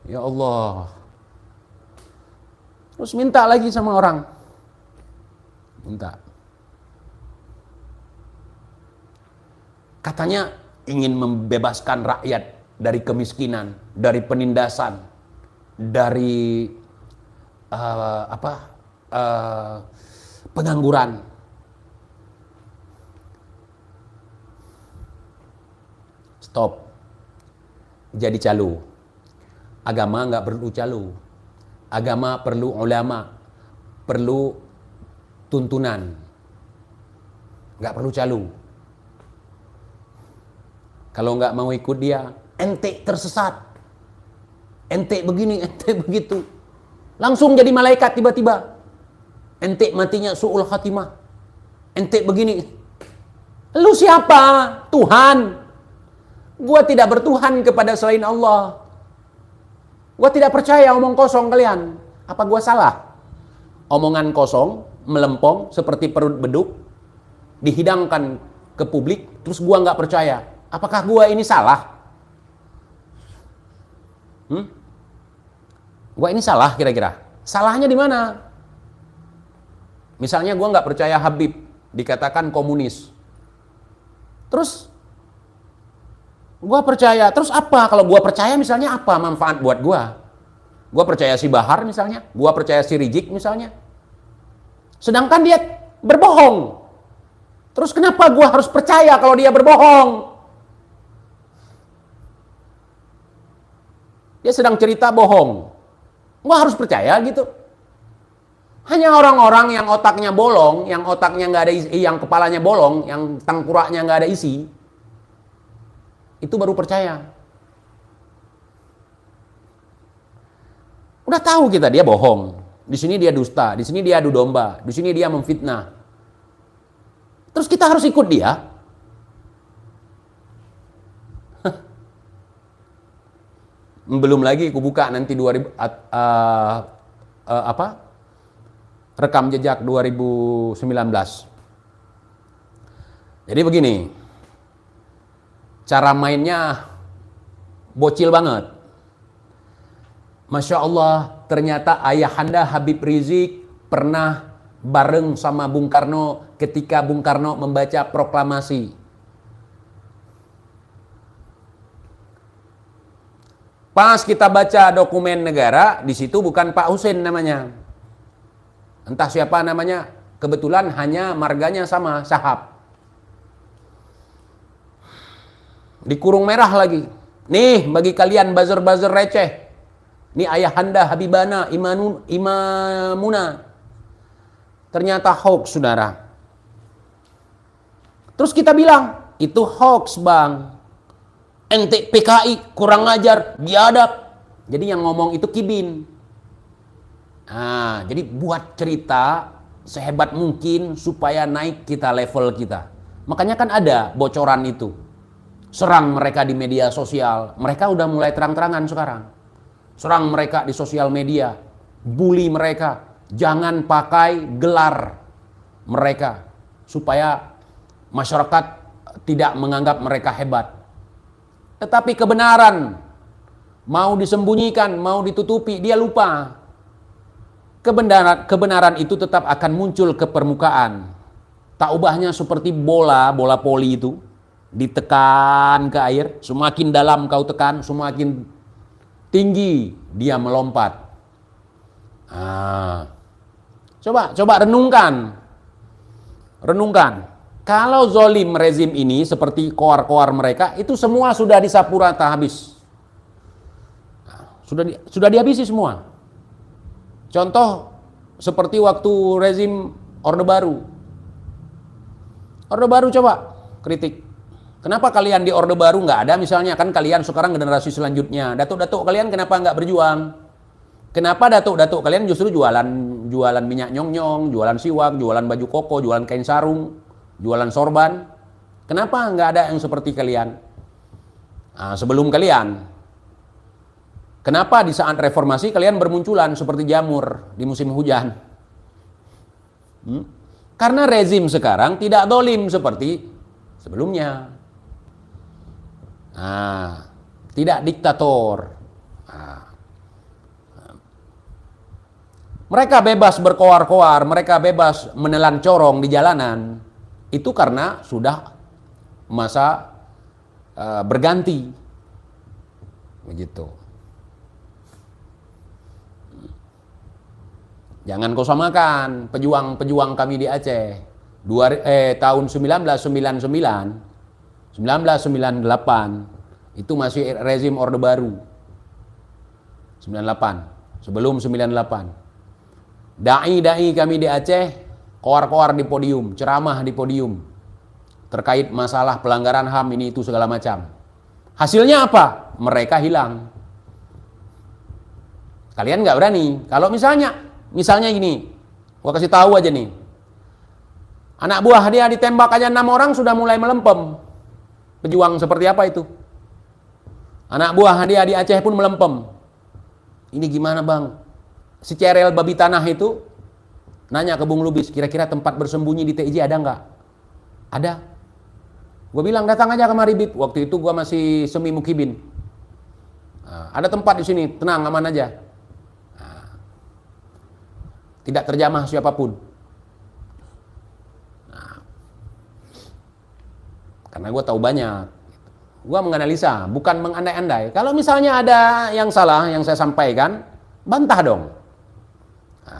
A: Ya Allah. Terus minta lagi sama orang. Minta. Katanya ingin membebaskan rakyat dari kemiskinan, dari penindasan, dari pengangguran. Stop. Jadi calo. Agama nggak perlu calo. Agama perlu ulama, perlu tuntunan. Nggak perlu calo. Kalau nggak mau ikut dia, ente tersesat. Ente begini, ente begitu. Langsung jadi malaikat tiba-tiba. Ente matinya su'ul khatimah. Ente begini. Lu siapa? Tuhan. Gua tidak bertuhan kepada selain Allah. Gua tidak percaya omong kosong kalian. Apa gua salah? Omongan kosong, melempong, seperti perut beduk, dihidangkan ke publik, terus gua nggak percaya. Apakah gua ini salah? Gua ini salah kira-kira? Salahnya di mana? Misalnya gua nggak percaya Habib dikatakan komunis. Terus gua percaya. Terus apa? Kalau gua percaya misalnya apa manfaat buat gua? Gua percaya si Bahar misalnya, gua percaya si Rizik misalnya. Sedangkan dia berbohong. Terus kenapa gua harus percaya kalau dia berbohong? Dia sedang cerita bohong. Gua harus percaya gitu. Hanya orang-orang yang otaknya bolong, yang otaknya nggak ada isi, yang kepalanya bolong, yang tengkoraknya nggak ada isi, itu baru percaya. Udah tahu kita dia bohong. Di sini dia dusta, di sini dia adu domba, di sini dia memfitnah. Terus kita harus ikut dia? Belum lagi aku buka nanti 2000 rekam jejak 2019. Jadi begini. Cara mainnya bocil banget. Masya Allah, ternyata ayahanda Habib Rizik pernah bareng sama Bung Karno ketika Bung Karno membaca proklamasi. Pas kita baca dokumen negara, di situ bukan Pak Husin namanya. Entah siapa namanya, kebetulan hanya marganya sama, Sahab. Di kurung merah lagi. Nih bagi kalian buzzer-buzzer receh. Ini ayahanda Habibana Imamuna. Ternyata hoax, saudara. Terus kita bilang, itu hoax bang. Ente PKI kurang ajar, biadab. Jadi yang ngomong itu Kibin. Nah, jadi buat cerita sehebat mungkin supaya naik kita level kita. Makanya kan ada bocoran itu. Serang mereka di media sosial. Mereka udah mulai terang-terangan sekarang. Serang mereka di sosial media. Bully mereka. Jangan pakai gelar mereka. Supaya masyarakat tidak menganggap mereka hebat. Tetapi kebenaran mau disembunyikan, mau ditutupi, dia lupa. Kebenaran itu tetap akan muncul ke permukaan. Tak ubahnya seperti bola voli itu. Ditekan ke air, semakin dalam kau tekan, semakin tinggi dia melompat. Coba renungkan. Kalau zolim rezim ini seperti koar-koar mereka, itu semua sudah disapu rata habis. Sudah dihabisi semua. Contoh seperti waktu rezim Orde Baru. Orde Baru coba kritik. Kenapa kalian di Orde Baru nggak ada? Misalnya kan kalian sekarang generasi selanjutnya. Datuk-datuk kalian kenapa nggak berjuang? Kenapa datuk-datuk kalian justru jualan minyak nyong-nyong, jualan siwak, jualan baju koko, jualan kain sarung, jualan sorban? Kenapa nggak ada yang seperti kalian? Sebelum kalian. Kenapa di saat reformasi kalian bermunculan seperti jamur di musim hujan? Karena rezim sekarang tidak dolim seperti sebelumnya. Tidak diktator. Mereka bebas berkoar-koar, mereka bebas menelan corong di jalanan. Itu karena sudah masa berganti. Begitu. Jangan kau samakan pejuang-pejuang kami di Aceh. Tahun 1999, 1998 itu masih rezim Orde Baru. 98, sebelum 98. Dai-dai kami di Aceh koar-koar di podium, ceramah di podium terkait masalah pelanggaran HAM ini itu segala macam. Hasilnya apa? Mereka hilang. Kalian nggak berani. Kalau misalnya gini, gua kasih tahu aja nih. Anak buah dia ditembak aja 6 orang sudah mulai melempem. Pejuang seperti apa itu? Anak buah dia di Aceh pun melempem. Ini gimana bang? Si Cerel babi tanah itu nanya ke Bung Lubis, kira-kira tempat bersembunyi di TIJ ada nggak? Ada. Gue bilang datang aja kemari Bib. Waktu itu gue masih semi mukibin. Ada tempat di sini, tenang aman aja. Tidak terjamah siapapun. Karena gue tahu banyak. Gue menganalisa, bukan mengandai-andai. Kalau misalnya ada yang salah yang saya sampaikan, bantah dong.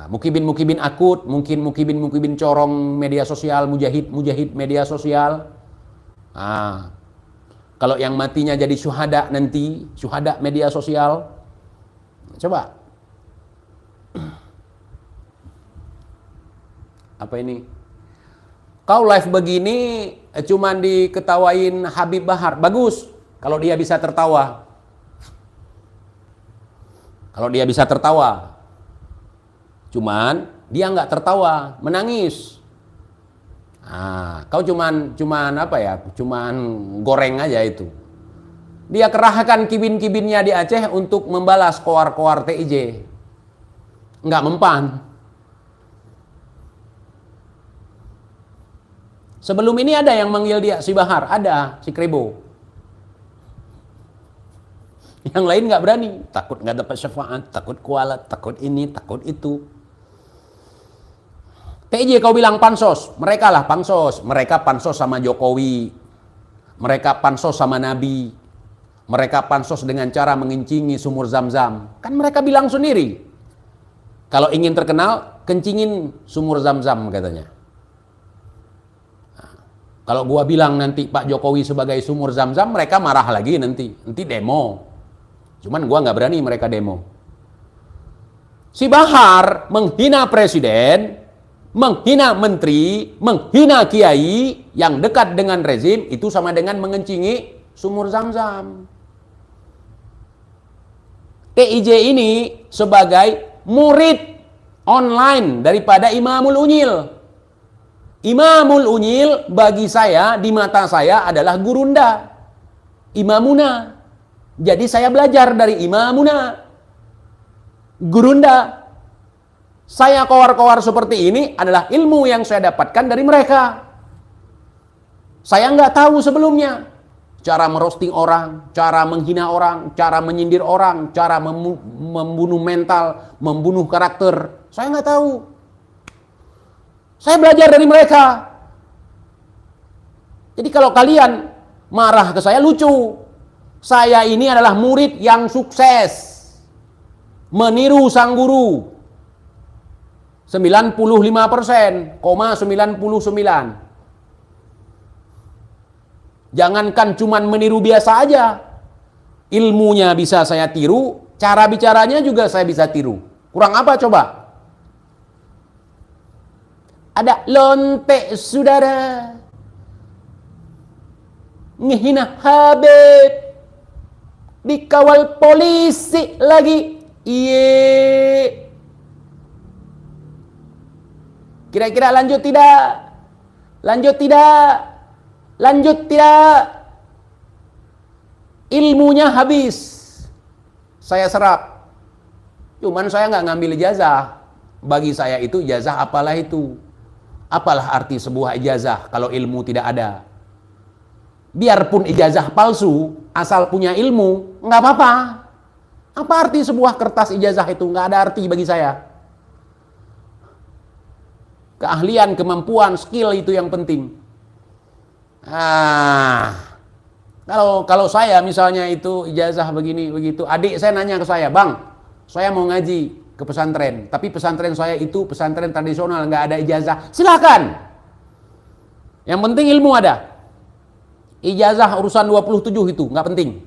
A: Mukibin akut, mungkin mukibin corong media sosial, mujahid media sosial. Kalau yang matinya jadi syuhada nanti, syuhada media sosial. Coba. Apa ini? Kau live begini cuman diketawain Habib Bahar. Bagus kalau dia bisa tertawa. Kalau dia bisa tertawa. Cuman dia nggak tertawa, menangis. Kau cuman apa ya? Cuman goreng aja itu. Dia kerahkan kibin-kibinnya di Aceh untuk membalas koar-koar TIJ. Nggak mempan. Sebelum ini ada yang manggil dia si Bahar, ada si Krebo. Yang lain nggak berani, takut nggak dapat syafaat, takut kualat, takut ini, takut itu. TIJ kau bilang pansos, mereka lah pansos, mereka pansos sama Jokowi, mereka pansos sama Nabi, mereka pansos dengan cara mengencingi sumur Zam-Zam. Kan mereka bilang sendiri, kalau ingin terkenal, kencingin sumur Zam-Zam katanya. Kalau gua bilang nanti Pak Jokowi sebagai sumur Zam-Zam, mereka marah lagi nanti demo. Cuman gua nggak berani mereka demo. Si Bahar menghina presiden, menghina menteri, menghina kiai yang dekat dengan rezim, itu sama dengan mengencingi sumur Zam-Zam. TIJ ini sebagai murid online daripada Imamul Unyil. Imamul Unyil bagi saya, di mata saya adalah gurunda, imamuna. Jadi saya belajar dari imamuna, gurunda. Saya kowar-kowar seperti ini adalah ilmu yang saya dapatkan dari mereka. Saya nggak tahu sebelumnya cara merosting orang, cara menghina orang, cara menyindir orang, cara membunuh mental, membunuh karakter. Saya nggak tahu. Saya belajar dari mereka. Jadi kalau kalian marah ke saya, lucu. Saya ini adalah murid yang sukses. Meniru sang guru. 95,99. Jangankan cuman meniru biasa aja. Ilmunya bisa saya tiru, cara bicaranya juga saya bisa tiru. Kurang apa coba? Ada lonte saudara, ngehina Habib, dikawal polisi lagi. Iye. Kira-kira lanjut tidak? Lanjut tidak? Lanjut tidak? Ilmunya habis. Saya serap. Cuman saya nggak ngambil ijazah. Bagi saya itu ijazah apalah itu. Apalah arti sebuah ijazah kalau ilmu tidak ada? Biarpun ijazah palsu, asal punya ilmu, nggak apa-apa. Apa arti sebuah kertas ijazah itu? Nggak ada arti bagi saya. Keahlian, kemampuan, skill itu yang penting. Kalau saya misalnya itu ijazah begini begitu, adik saya nanya ke saya, bang, saya mau ngaji ke pesantren, tapi pesantren saya itu pesantren tradisional, nggak ada ijazah. Silakan. Yang penting ilmu ada. Ijazah urusan 27 itu nggak penting.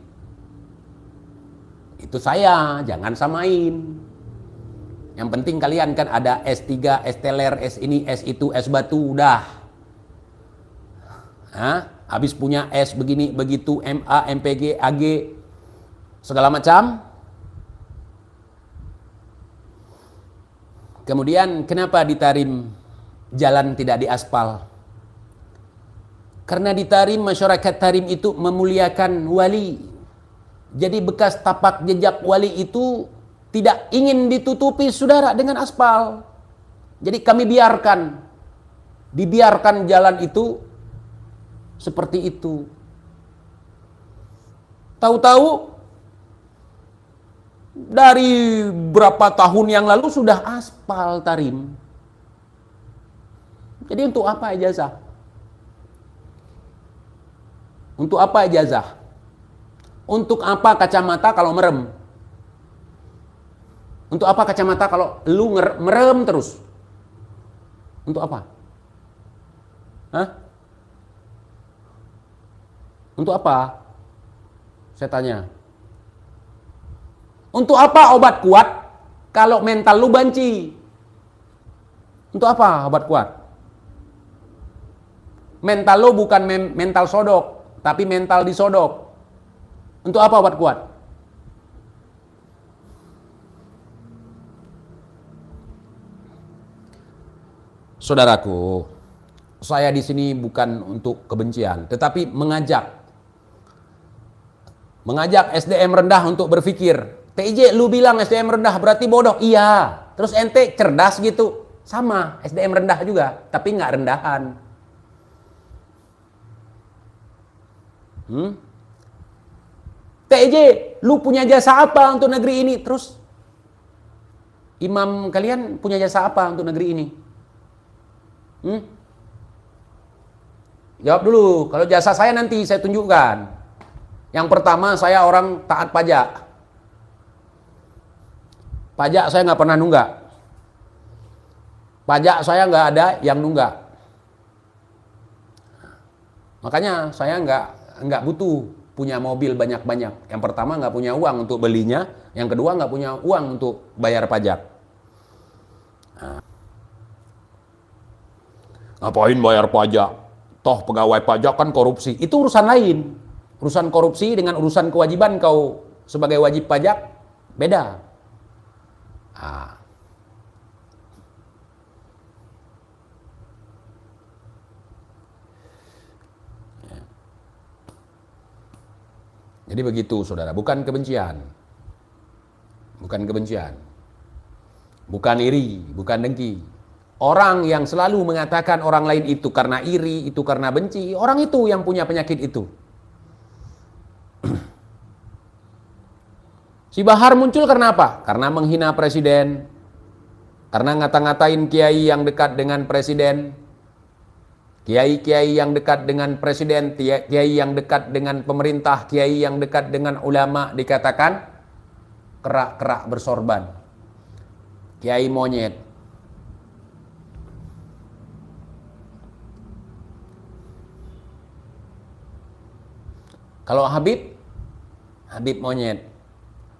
A: Itu saya, jangan samain. Yang penting kalian kan ada S3, S teler, S ini, S itu, S batu, udah. Habis punya S begini, begitu, MA, MPG, AG, segala macam. Kemudian kenapa di Tarim jalan tidak diaspal? Karena di Tarim masyarakat Tarim itu memuliakan wali. Jadi bekas tapak jejak wali itu tidak ingin ditutupi saudara dengan aspal. Jadi kami dibiarkan jalan itu seperti itu. Tahu-tahu dari berapa tahun yang lalu sudah aspal Tarim. Jadi untuk apa ijazah? Untuk apa ijazah? Untuk apa kacamata kalau merem? Untuk apa kacamata kalau lu merem terus? Untuk apa? Untuk apa? Saya tanya. Untuk apa obat kuat kalau mental lu banci? Untuk apa obat kuat? Mental lu bukan mental sodok, tapi mental disodok. Untuk apa obat kuat? Saudaraku, saya di sini bukan untuk kebencian, tetapi mengajak SDM rendah untuk berpikir. TIJ lu bilang SDM rendah berarti bodoh. Iya. Terus ente cerdas gitu. Sama, SDM rendah juga, tapi nggak rendahan. TIJ, lu punya jasa apa untuk negeri ini? Terus imam kalian punya jasa apa untuk negeri ini? Jawab dulu. Kalau jasa saya nanti saya tunjukkan. Yang pertama, saya orang taat pajak. Pajak saya nggak pernah nunggak. Pajak saya nggak ada yang nunggak. Makanya saya nggak butuh punya mobil banyak-banyak. Yang pertama nggak punya uang untuk belinya, yang kedua nggak punya uang untuk bayar pajak. Nah. Ngapain bayar pajak? Toh pegawai pajak kan korupsi. Itu urusan lain. Urusan korupsi dengan urusan kewajiban kau sebagai wajib pajak beda. Nah. Jadi begitu saudara, bukan kebencian. Bukan kebencian. Bukan iri, bukan dengki. Orang yang selalu mengatakan orang lain itu karena iri, itu karena benci, orang itu yang punya penyakit itu. Si Bahar muncul karena apa? Karena menghina presiden, karena ngata-ngatain kiai yang dekat dengan presiden, kiai-kiai yang dekat dengan presiden, kiai yang dekat dengan pemerintah, kiai yang dekat dengan ulama dikatakan kerak-kerak bersorban, kiai monyet. Kalau Habib monyet.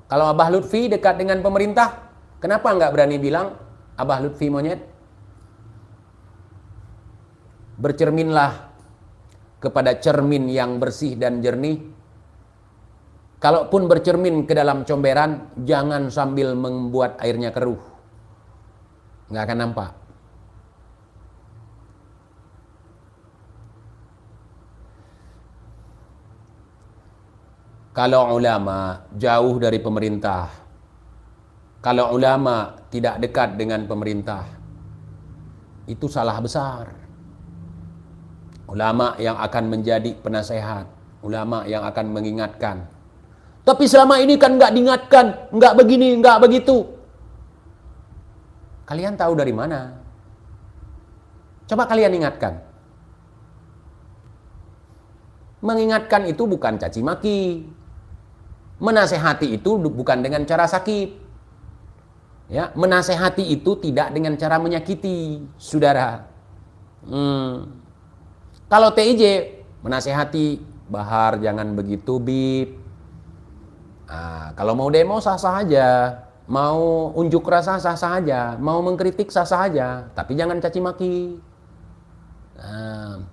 A: Kalau Abah Lutfi dekat dengan pemerintah, kenapa nggak berani bilang Abah Lutfi monyet? Bercerminlah kepada cermin yang bersih dan jernih. Kalaupun bercermin ke dalam comberan, jangan sambil membuat airnya keruh. Nggak akan nampak. Kalau ulama jauh dari pemerintah, kalau ulama tidak dekat dengan pemerintah, itu salah besar. Ulama yang akan menjadi penasehat, ulama yang akan mengingatkan. Tapi selama ini kan nggak diingatkan, nggak begini, nggak begitu. Kalian tahu dari mana? Coba kalian ingatkan. Mengingatkan itu bukan caci maki. Menasehati itu bukan dengan cara sakit. Ya, menasehati itu tidak dengan cara menyakiti, saudara. Kalau TIJ menasehati, Bahar jangan begitu, Bib. Nah, kalau mau demo sah-sah aja, mau unjuk rasa sah-sah aja, mau mengkritik sah-sah aja, tapi jangan caci maki. Nah,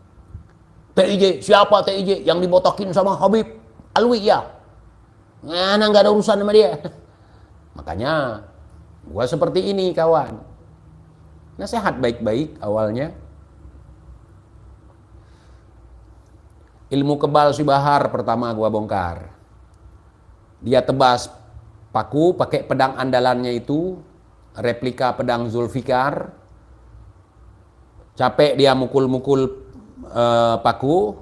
A: TIJ, siapa TIJ yang dibotokin sama Habib Alwi ya? Nah, nggak ada urusan sama dia. Makanya gua seperti ini, kawan. Nasihat baik-baik awalnya. Ilmu kebal si Bahar pertama gua bongkar. Dia tebas paku pakai pedang andalannya itu, replika pedang Zulfikar. Capek dia mukul-mukul paku.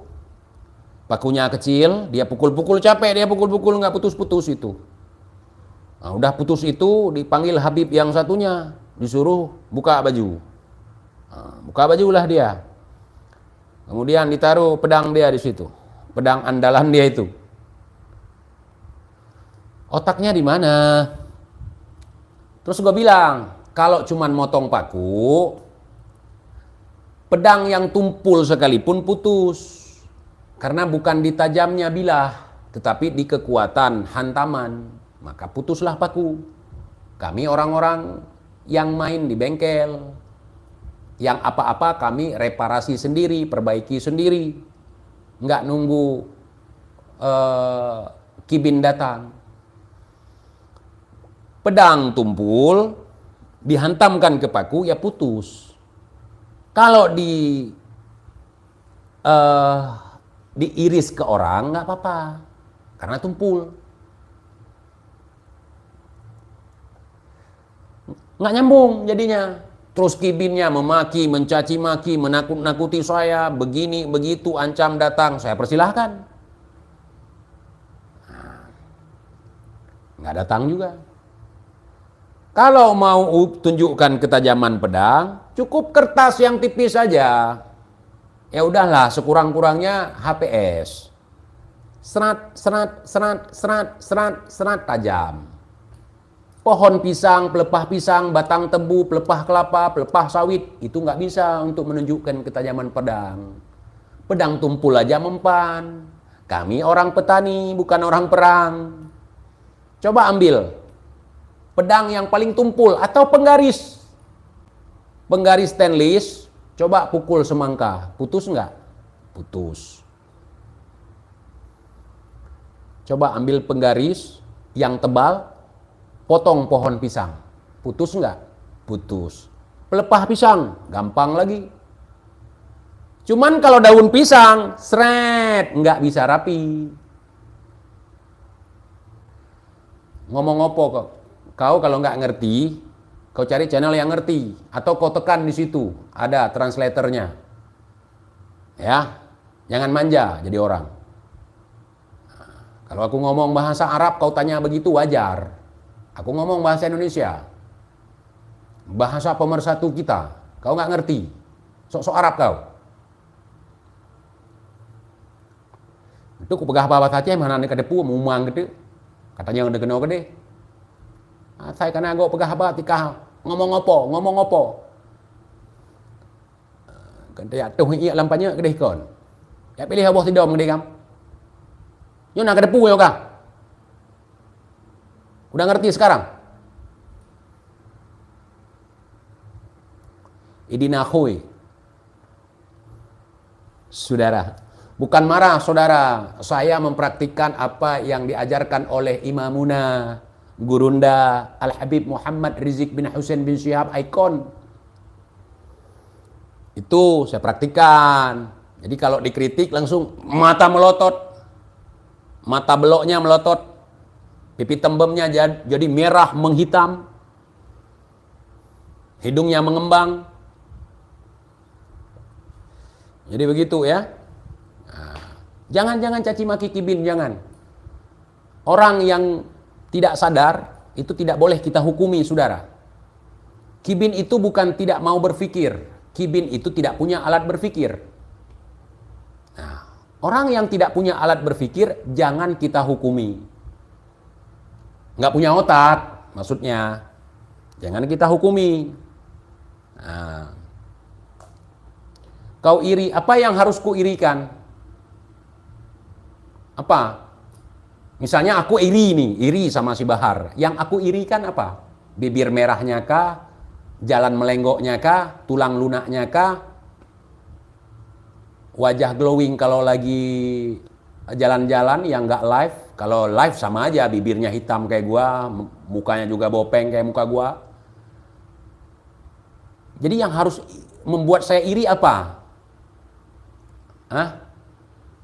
A: Pakunya kecil, dia pukul-pukul, capek dia pukul-pukul, nggak putus-putus itu. Nah, udah putus itu dipanggil Habib yang satunya, disuruh buka baju. Nah, buka bajulah dia. Kemudian ditaruh pedang dia di situ, pedang andalan dia itu. Otaknya di mana? Terus gue bilang, kalau cuman motong paku, pedang yang tumpul sekalipun putus. Karena bukan di tajamnya bilah, tetapi di kekuatan hantaman. Maka putuslah paku. Kami orang-orang yang main di bengkel, yang apa-apa kami reparasi sendiri, perbaiki sendiri. Nggak nunggu kibin datang. Pedang tumpul, dihantamkan ke paku, ya putus. Kalau diiris ke orang nggak apa-apa, karena tumpul. Nggak nyambung jadinya. Terus kibinnya memaki, mencaci maki, menakut-nakuti saya, begini, begitu, ancam datang. Saya persilahkan. Nggak datang juga. Kalau mau tunjukkan ketajaman pedang, cukup kertas yang tipis saja. Ya udahlah, sekurang-kurangnya HPS. Serat, serat, serat, serat, serat, serat tajam. Pohon pisang, pelepah pisang, batang tebu, pelepah kelapa, pelepah sawit, itu nggak bisa untuk menunjukkan ketajaman pedang. Pedang tumpul aja mempan. Kami orang petani, bukan orang perang. Coba ambil pedang yang paling tumpul atau penggaris. Penggaris stainless, coba pukul semangka. Putus nggak? Putus. Coba ambil penggaris yang tebal, potong pohon pisang. Putus nggak? Putus. Pelepah pisang, gampang lagi. Cuman kalau daun pisang, seret, nggak bisa rapi. Ngomong opo kok? Kau kalau nggak ngerti, kau cari channel yang ngerti. Atau kau tekan di situ, ada translatornya. Ya, jangan manja jadi orang. Kalau aku ngomong bahasa Arab, kau tanya begitu wajar. Aku ngomong bahasa Indonesia. Bahasa pemersatu kita. Kau nggak ngerti. Sok-sok Arab kau. Itu ku pegah bawa saja mana nih kadepu mumang gitu. Katanya yang kena gede. Saya kena agak pegah apa tikah ngomong opo. Kan dia tuh iya lampanya gede kon. Ya pilih abah tidom gede kam. Yo nak kadepu yo kah? Udah ngerti sekarang? Idina akhui. Saudara, bukan marah saudara, saya mempraktikkan apa yang diajarkan oleh Imamuna Gurunda Al-Habib Muhammad Rizik bin Husain bin Syihab Aikon. Itu saya praktikkan. Jadi kalau dikritik langsung mata melotot, mata beloknya melotot, pipi tembemnya jadi merah menghitam, hidungnya mengembang. Jadi begitu ya. Jangan caci maki kibin, jangan. Orang yang tidak sadar itu tidak boleh kita hukumi, saudara. Kibin itu bukan tidak mau berpikir. Kibin itu tidak punya alat berpikir. Nah, orang yang tidak punya alat berpikir jangan kita hukumi. Nggak punya otak, maksudnya. Jangan kita hukumi. Nah, kau iri, apa yang harus ku irikan? Apa? Misalnya aku iri sama si Bahar. Yang aku irikan apa? Bibir merahnya kah? Jalan melenggoknya kah? Tulang lunaknya kah? Wajah glowing kalau lagi jalan-jalan yang nggak live. Kalau live sama aja, bibirnya hitam kayak gua, mukanya juga bopeng kayak muka gua. Jadi yang harus membuat saya iri apa?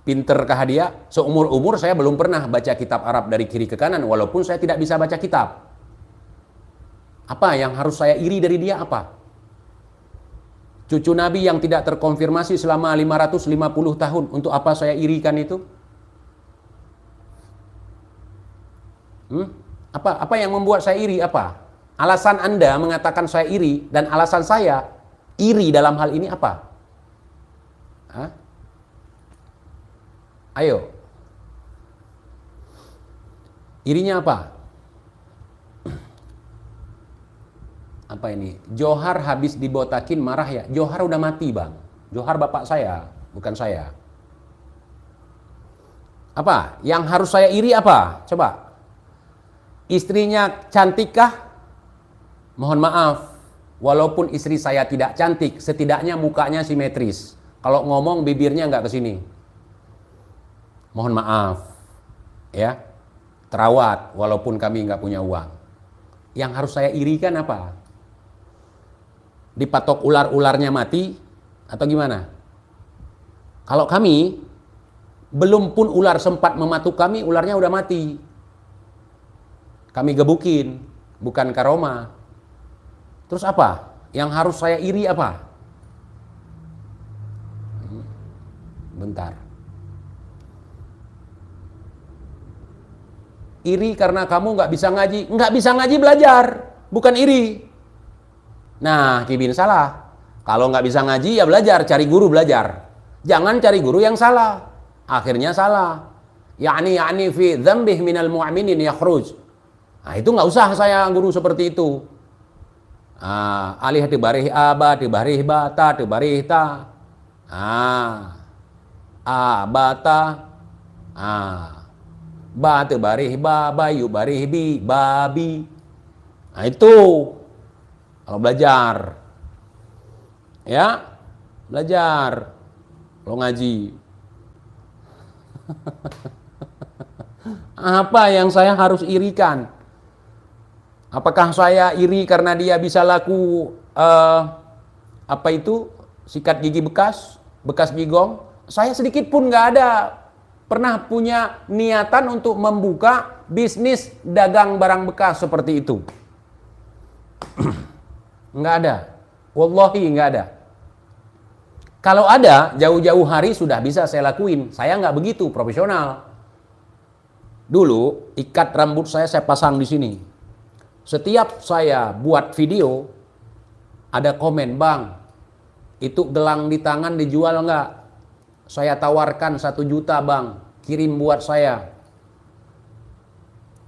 A: Pinterkah dia? Seumur-umur saya belum pernah baca kitab Arab dari kiri ke kanan, walaupun saya tidak bisa baca kitab. Apa yang harus saya iri dari dia apa? Cucu Nabi yang tidak terkonfirmasi selama 550 tahun, untuk apa saya irikan itu? Apa yang membuat saya iri apa? Alasan Anda mengatakan saya iri dan alasan saya iri dalam hal ini apa? Ayo. Irinya apa? Apa ini? Johar habis dibotakin marah ya? Johar udah mati, Bang. Johar bapak saya, bukan saya. Apa? Yang harus saya iri apa? Coba. Istrinya cantikkah? Mohon maaf. Walaupun istri saya tidak cantik, setidaknya mukanya simetris. Kalau ngomong bibirnya nggak ke sini. Mohon maaf, ya, terawat walaupun kami nggak punya uang. Yang harus saya irikan apa? Dipatok ular-ularnya mati atau gimana? Kalau kami, belum pun ular sempat mematuk kami, ularnya udah mati. Kami gebukin, bukan karoma. Terus apa? Yang harus saya iri apa? Bentar. Iri karena kamu nggak bisa ngaji. Nggak bisa ngaji belajar, bukan iri. Nah, Kibin salah. Kalau nggak bisa ngaji ya belajar, cari guru belajar. Jangan cari guru yang salah. Akhirnya salah. Ya'ni fi dzambih minal mu'minin yakhruj. Nah, itu nggak usah saya guru seperti itu. Alih tibarih aba, tibarih bata, tibarih ta. bata, bata barih ba, bayu barih bi, babi. Nah itu kalau belajar, ya belajar, kalau ngaji. Apa yang saya harus irikan? Apakah saya iri karena dia bisa laku apa itu sikat gigi bekas gigong? Saya sedikit pun nggak ada pernah punya niatan untuk membuka bisnis dagang barang bekas seperti itu. Nggak ada, wallahi nggak ada. Kalau ada, jauh-jauh hari sudah bisa saya lakuin. Saya nggak begitu profesional. Dulu ikat rambut saya pasang di sini. Setiap saya buat video, ada komen, "Bang, itu gelang di tangan dijual nggak? Saya tawarkan 1 juta bang, kirim buat saya."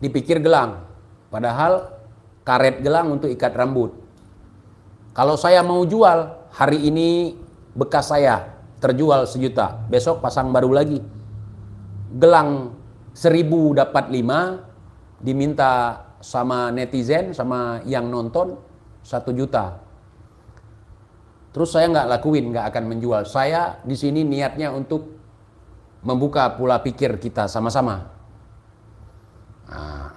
A: Dipikir gelang, padahal karet gelang untuk ikat rambut. Kalau saya mau jual, hari ini bekas saya terjual 1 juta, besok pasang baru lagi. Gelang 1000 dapat 5, diminta sama netizen, sama yang nonton 1 juta. Terus saya nggak lakuin, nggak akan menjual. Saya di sini niatnya untuk membuka pola pikir kita sama-sama. Nah,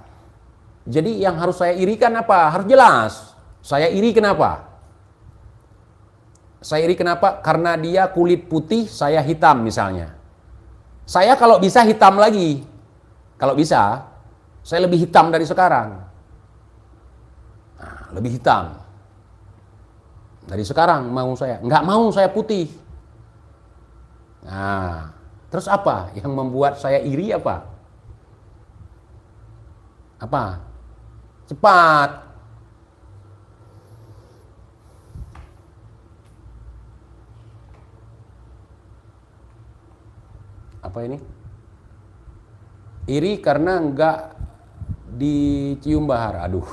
A: jadi yang harus saya irikan apa? Harus jelas. Saya iri kenapa? Saya iri kenapa? Karena dia kulit putih, saya hitam misalnya. Saya kalau bisa hitam lagi. Kalau bisa, saya lebih hitam dari sekarang. Nah, lebih hitam dari sekarang mau saya. Nggak mau saya putih. Nah, terus apa yang membuat saya iri apa? Apa? Cepat. Apa ini? Iri karena nggak dicium bahar. Aduh.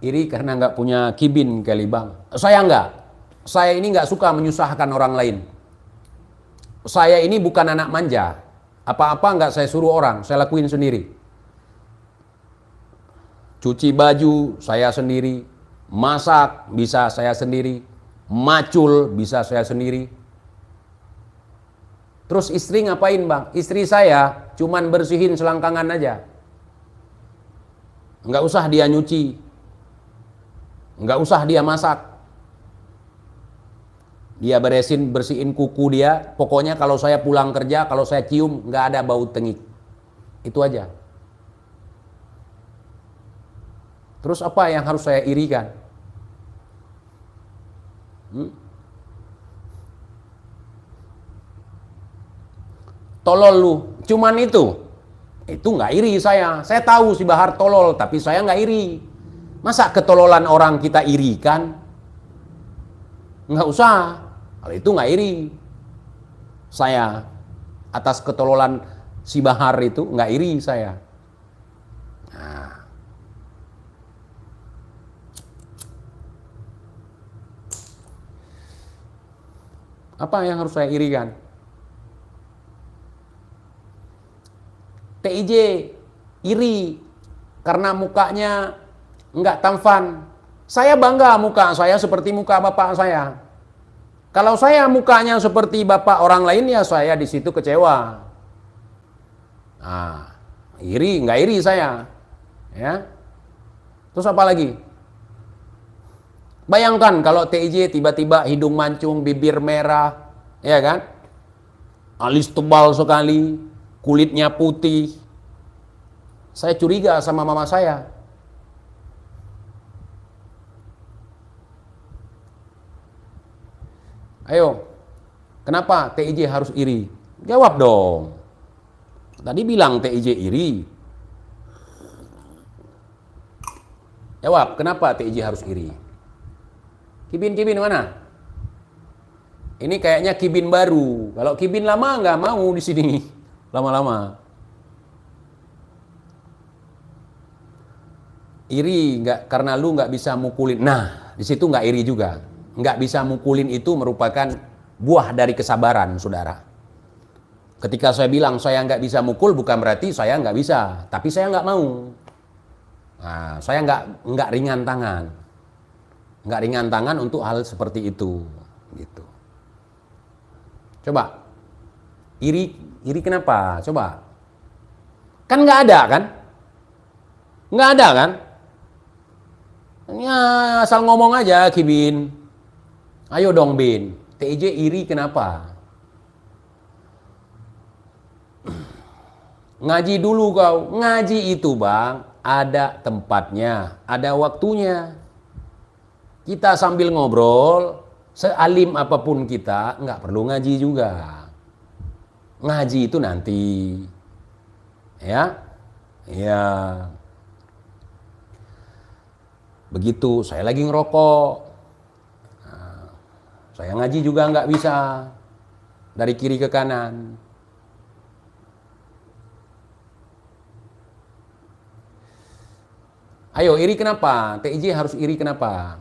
A: Iri karena nggak punya kibin kali bang. Saya nggak. Saya ini nggak suka menyusahkan orang lain. Saya ini bukan anak manja. Apa-apa nggak saya suruh orang, saya lakuin sendiri. Cuci baju saya sendiri, masak bisa saya sendiri, macul bisa saya sendiri. Terus istri ngapain bang? Istri saya cuman bersihin selangkangan aja. Nggak usah dia nyuci, nggak usah dia masak. Dia bersihin kuku dia. Pokoknya kalau saya pulang kerja, kalau saya cium nggak ada bau tengik. Itu aja. Terus apa yang harus saya irikan? Tolol lu, cuman itu nggak iri saya. Saya tahu si Bahar tolol, tapi saya nggak iri. Masa ketololan orang kita irikan? Nggak usah. Kalau itu nggak iri. Saya atas ketololan si Bahar itu nggak iri saya. Nah. Apa yang harus saya irikan? TIJ iri karena mukanya nggak tampan. Saya bangga muka saya seperti muka bapak saya. Kalau saya mukanya seperti bapak orang lain, ya saya di situ kecewa. Nah, iri nggak iri saya, ya. Terus apa lagi? Bayangkan kalau TIJ tiba-tiba hidung mancung, bibir merah, ya kan? Alis tebal sekali, kulitnya putih. Saya curiga sama mama saya. Ayo, kenapa TIJ harus iri? Jawab dong. Tadi bilang TIJ iri. Jawab, kenapa TIJ harus iri? Kibin mana? Ini kayaknya kibin baru. Kalau kibin lama nggak mau di sini lama-lama. iri nggak karena lu nggak bisa mukulin. Nah, di situ nggak iri juga. Nggak bisa mukulin itu merupakan buah dari kesabaran, saudara. Ketika saya bilang saya nggak bisa mukul, bukan berarti saya nggak bisa, tapi saya nggak mau. Nah, saya nggak ringan tangan, nggak ringan tangan untuk hal seperti itu, gitu. Coba, iri kenapa? Coba, kan nggak ada kan? Nggak ada kan? Ya asal ngomong aja, Kibin. Ayo dong, Bin. TIJ iri kenapa? Ngaji dulu kau. Ngaji itu, Bang, ada tempatnya, ada waktunya. Kita sambil ngobrol, sealim apapun kita, nggak perlu ngaji juga. Ngaji itu nanti. Ya. Ya. Begitu, saya lagi ngerokok. Nah, saya ngaji juga nggak bisa. Dari kiri ke kanan. Ayo, iri kenapa? TIJ harus iri kenapa?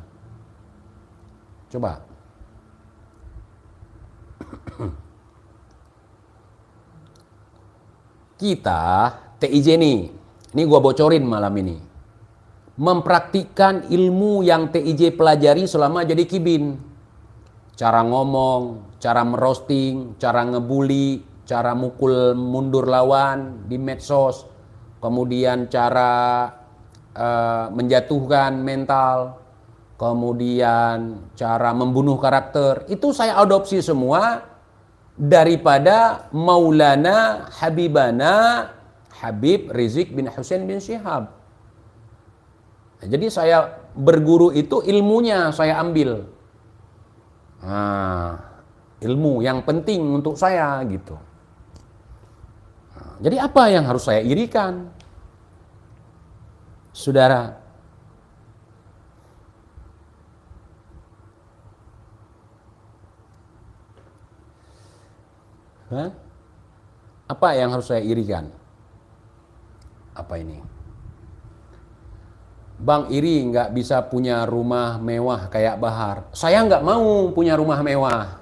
A: Coba. Kita, TIJ nih, ini gua bocorin malam ini. Mempraktikkan ilmu yang TIJ pelajari selama jadi Kibin. Cara ngomong, cara merosting, cara ngebully, cara mukul mundur lawan di medsos, kemudian cara menjatuhkan mental, kemudian cara membunuh karakter. Itu saya adopsi semua daripada Maulana Habibana Habib Rizik bin Hussein bin Syihab. Jadi saya berguru itu ilmunya saya ambil. Nah, ilmu yang penting untuk saya gitu. Nah, jadi apa yang harus saya irikan? Saudara, apa yang harus saya irikan? Apa ini? Bang, iri nggak bisa punya rumah mewah kayak Bahar. Saya nggak mau punya rumah mewah.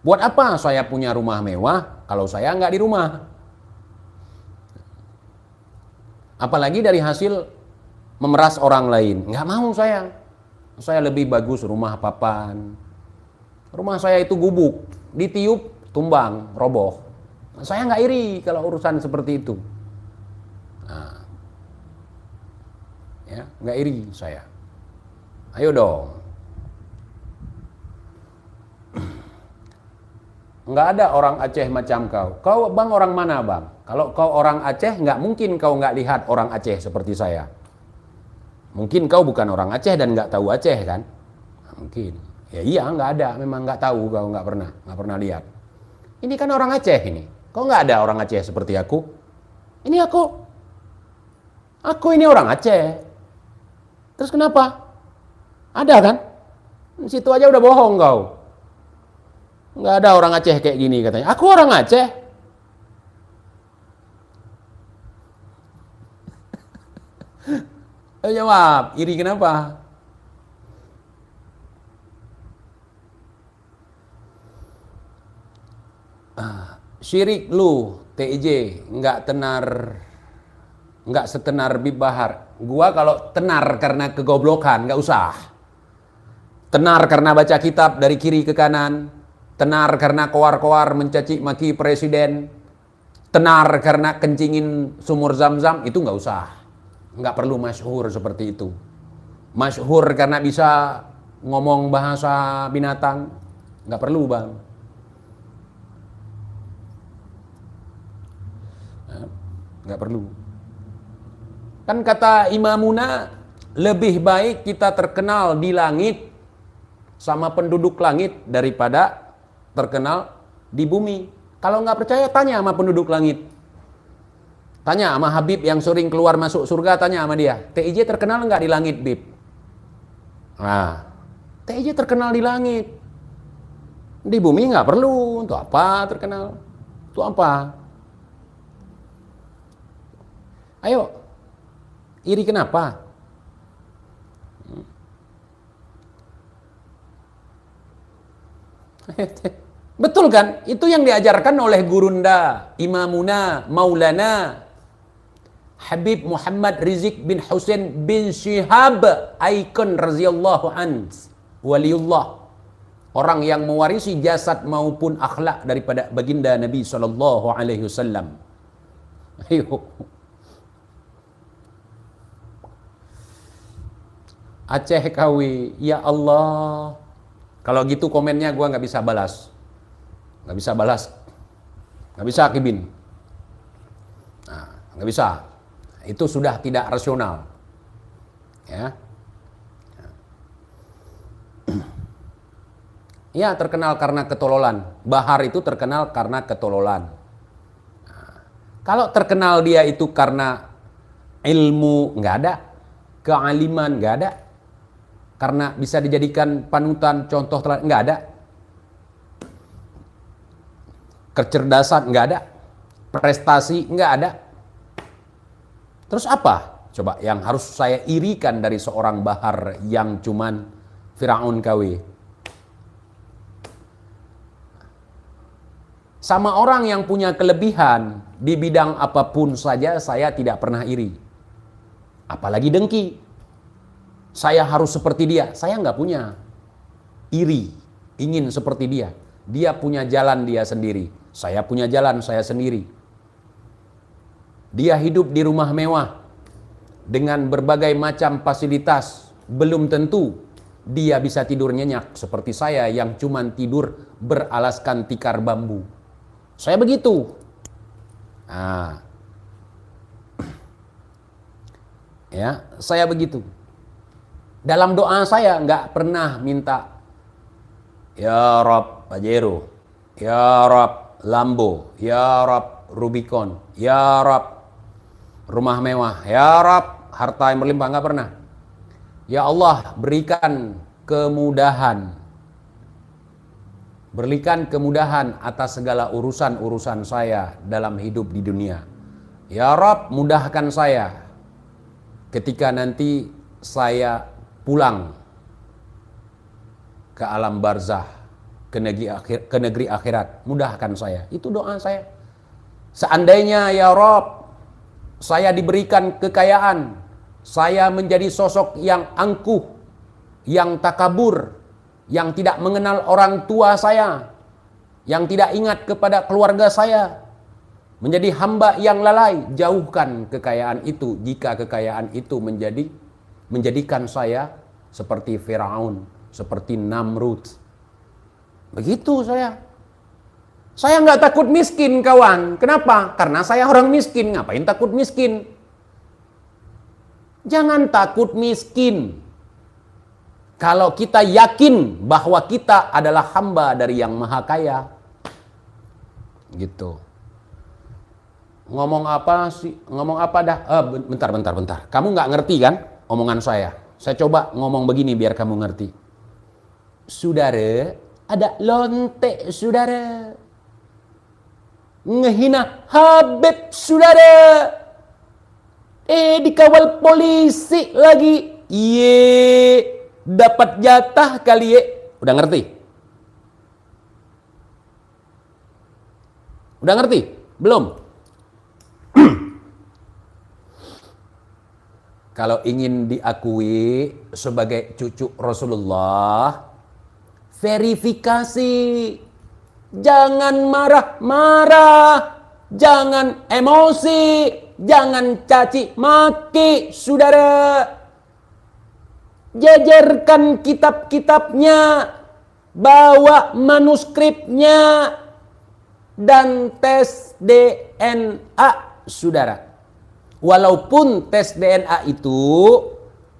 A: Buat apa saya punya rumah mewah kalau saya nggak di rumah? Apalagi dari hasil memeras orang lain. Nggak mau saya. Saya lebih bagus rumah papan. Rumah saya itu gubuk, ditiup, tumbang, roboh. Saya nggak iri kalau urusan seperti itu. Nah, ya, nggak iri saya. Ayo dong. Nggak ada orang Aceh macam kau. Kau, Bang, orang mana, Bang? Kalau kau orang Aceh, nggak mungkin kau nggak lihat orang Aceh seperti saya. Mungkin kau bukan orang Aceh dan nggak tahu Aceh kan? Mungkin. Ya iya, nggak ada. Memang nggak tahu, kau nggak pernah lihat. Ini kan orang Aceh ini. Kau nggak ada orang Aceh seperti aku. Ini aku. Aku ini orang Aceh. Terus kenapa? Ada kan? Situ aja udah bohong kau. Nggak ada orang Aceh kayak gini katanya. Aku orang Aceh. Ayo jawab, iri kenapa? Syirik lu, TIJ, nggak setenar Bib Bahar. Gua kalau tenar karena kegoblokan, nggak usah. Tenar karena baca kitab dari kiri ke kanan. Tenar karena koar-koar mencaci maki presiden. Tenar karena kencingin sumur zam-zam, itu nggak usah. Nggak perlu masyhur seperti itu. Masyhur karena bisa ngomong bahasa binatang, nggak perlu, Bang. Nggak perlu. Kan kata Imamuna, lebih baik kita terkenal di langit sama penduduk langit daripada terkenal di bumi. Kalau nggak percaya, tanya sama penduduk langit. Tanya sama Habib yang sering keluar masuk surga, tanya sama dia. TIJ terkenal nggak di langit, Bib? Nah, TIJ terkenal di langit. Di bumi nggak perlu. Untuk apa terkenal? Untuk apa? Ayo, iri kenapa? Betul kan? Itu yang diajarkan oleh gurunda, imamuna, maulana, Habib Muhammad Rizik bin Husain bin Syihab Aikon radhiyallahu an, waliullah. Orang yang mewarisi jasad maupun akhlak daripada baginda Nabi sallallahu alaihi wasallam. Ayo. Aceh Kawi, ya Allah. Kalau gitu komennya gua nggak bisa balas. Nggak bisa balas. Nggak bisa, Kibin. Nah, nggak bisa. Itu sudah tidak rasional. Ya. Ya, terkenal karena ketololan. Bahar itu terkenal karena ketololan. Nah, kalau terkenal dia itu karena ilmu, nggak ada. Kealiman, nggak ada. Karena bisa dijadikan panutan, contoh teladan, nggak ada. Kecerdasan, nggak ada. Prestasi, nggak ada. Terus apa? Coba yang harus saya irikan dari seorang Bahar yang cuman Firaun KW. Sama orang yang punya kelebihan di bidang apapun saja saya tidak pernah iri. Apalagi dengki. Saya harus seperti dia. Saya nggak punya iri, ingin seperti dia. Dia punya jalan dia sendiri. Saya punya jalan saya sendiri. Dia hidup di rumah mewah dengan berbagai macam fasilitas. Belum tentu dia bisa tidur nyenyak seperti saya yang cuman tidur beralaskan tikar bambu. Saya begitu. Nah, ya, saya begitu. Dalam doa saya nggak pernah minta, ya Rob Pajero, ya Rob Lambo, ya Rob Rubicon, ya Rob rumah mewah, ya Rob harta yang berlimpah, nggak pernah. Ya Allah, berikan kemudahan. Berikan kemudahan atas segala urusan-urusan saya dalam hidup di dunia. Ya Rob, mudahkan saya ketika nanti saya pulang ke alam barzah, ke negeri akhirat. Mudahkan saya. Itu doa saya. Seandainya ya Rob, saya diberikan kekayaan, saya menjadi sosok yang angkuh, yang takabur, yang tidak mengenal orang tua saya, yang tidak ingat kepada keluarga saya, menjadi hamba yang lalai. Jauhkan kekayaan itu jika kekayaan itu menjadikan saya seperti Firaun, seperti Namrud. Begitu saya. Saya nggak takut miskin, kawan. Kenapa? Karena saya orang miskin. Ngapain takut miskin? Jangan takut miskin. Kalau kita yakin bahwa kita adalah hamba dari yang maha kaya. Gitu. Ngomong apa sih? Ngomong apa dah? Bentar. Kamu nggak ngerti kan omongan saya? Saya coba ngomong begini biar kamu ngerti. Saudara, ada lontek saudara. Ngehina Habib saudara. Dikawal polisi lagi. Dapat jatah kali ya. Udah ngerti? Udah ngerti? Belum? Kalau ingin diakui sebagai cucu Rasulullah, verifikasi. Jangan marah-marah, jangan emosi, jangan caci maki, saudara. Jajarkan kitab-kitabnya, bawa manuskripnya, dan tes DNA, saudara. Walaupun tes DNA itu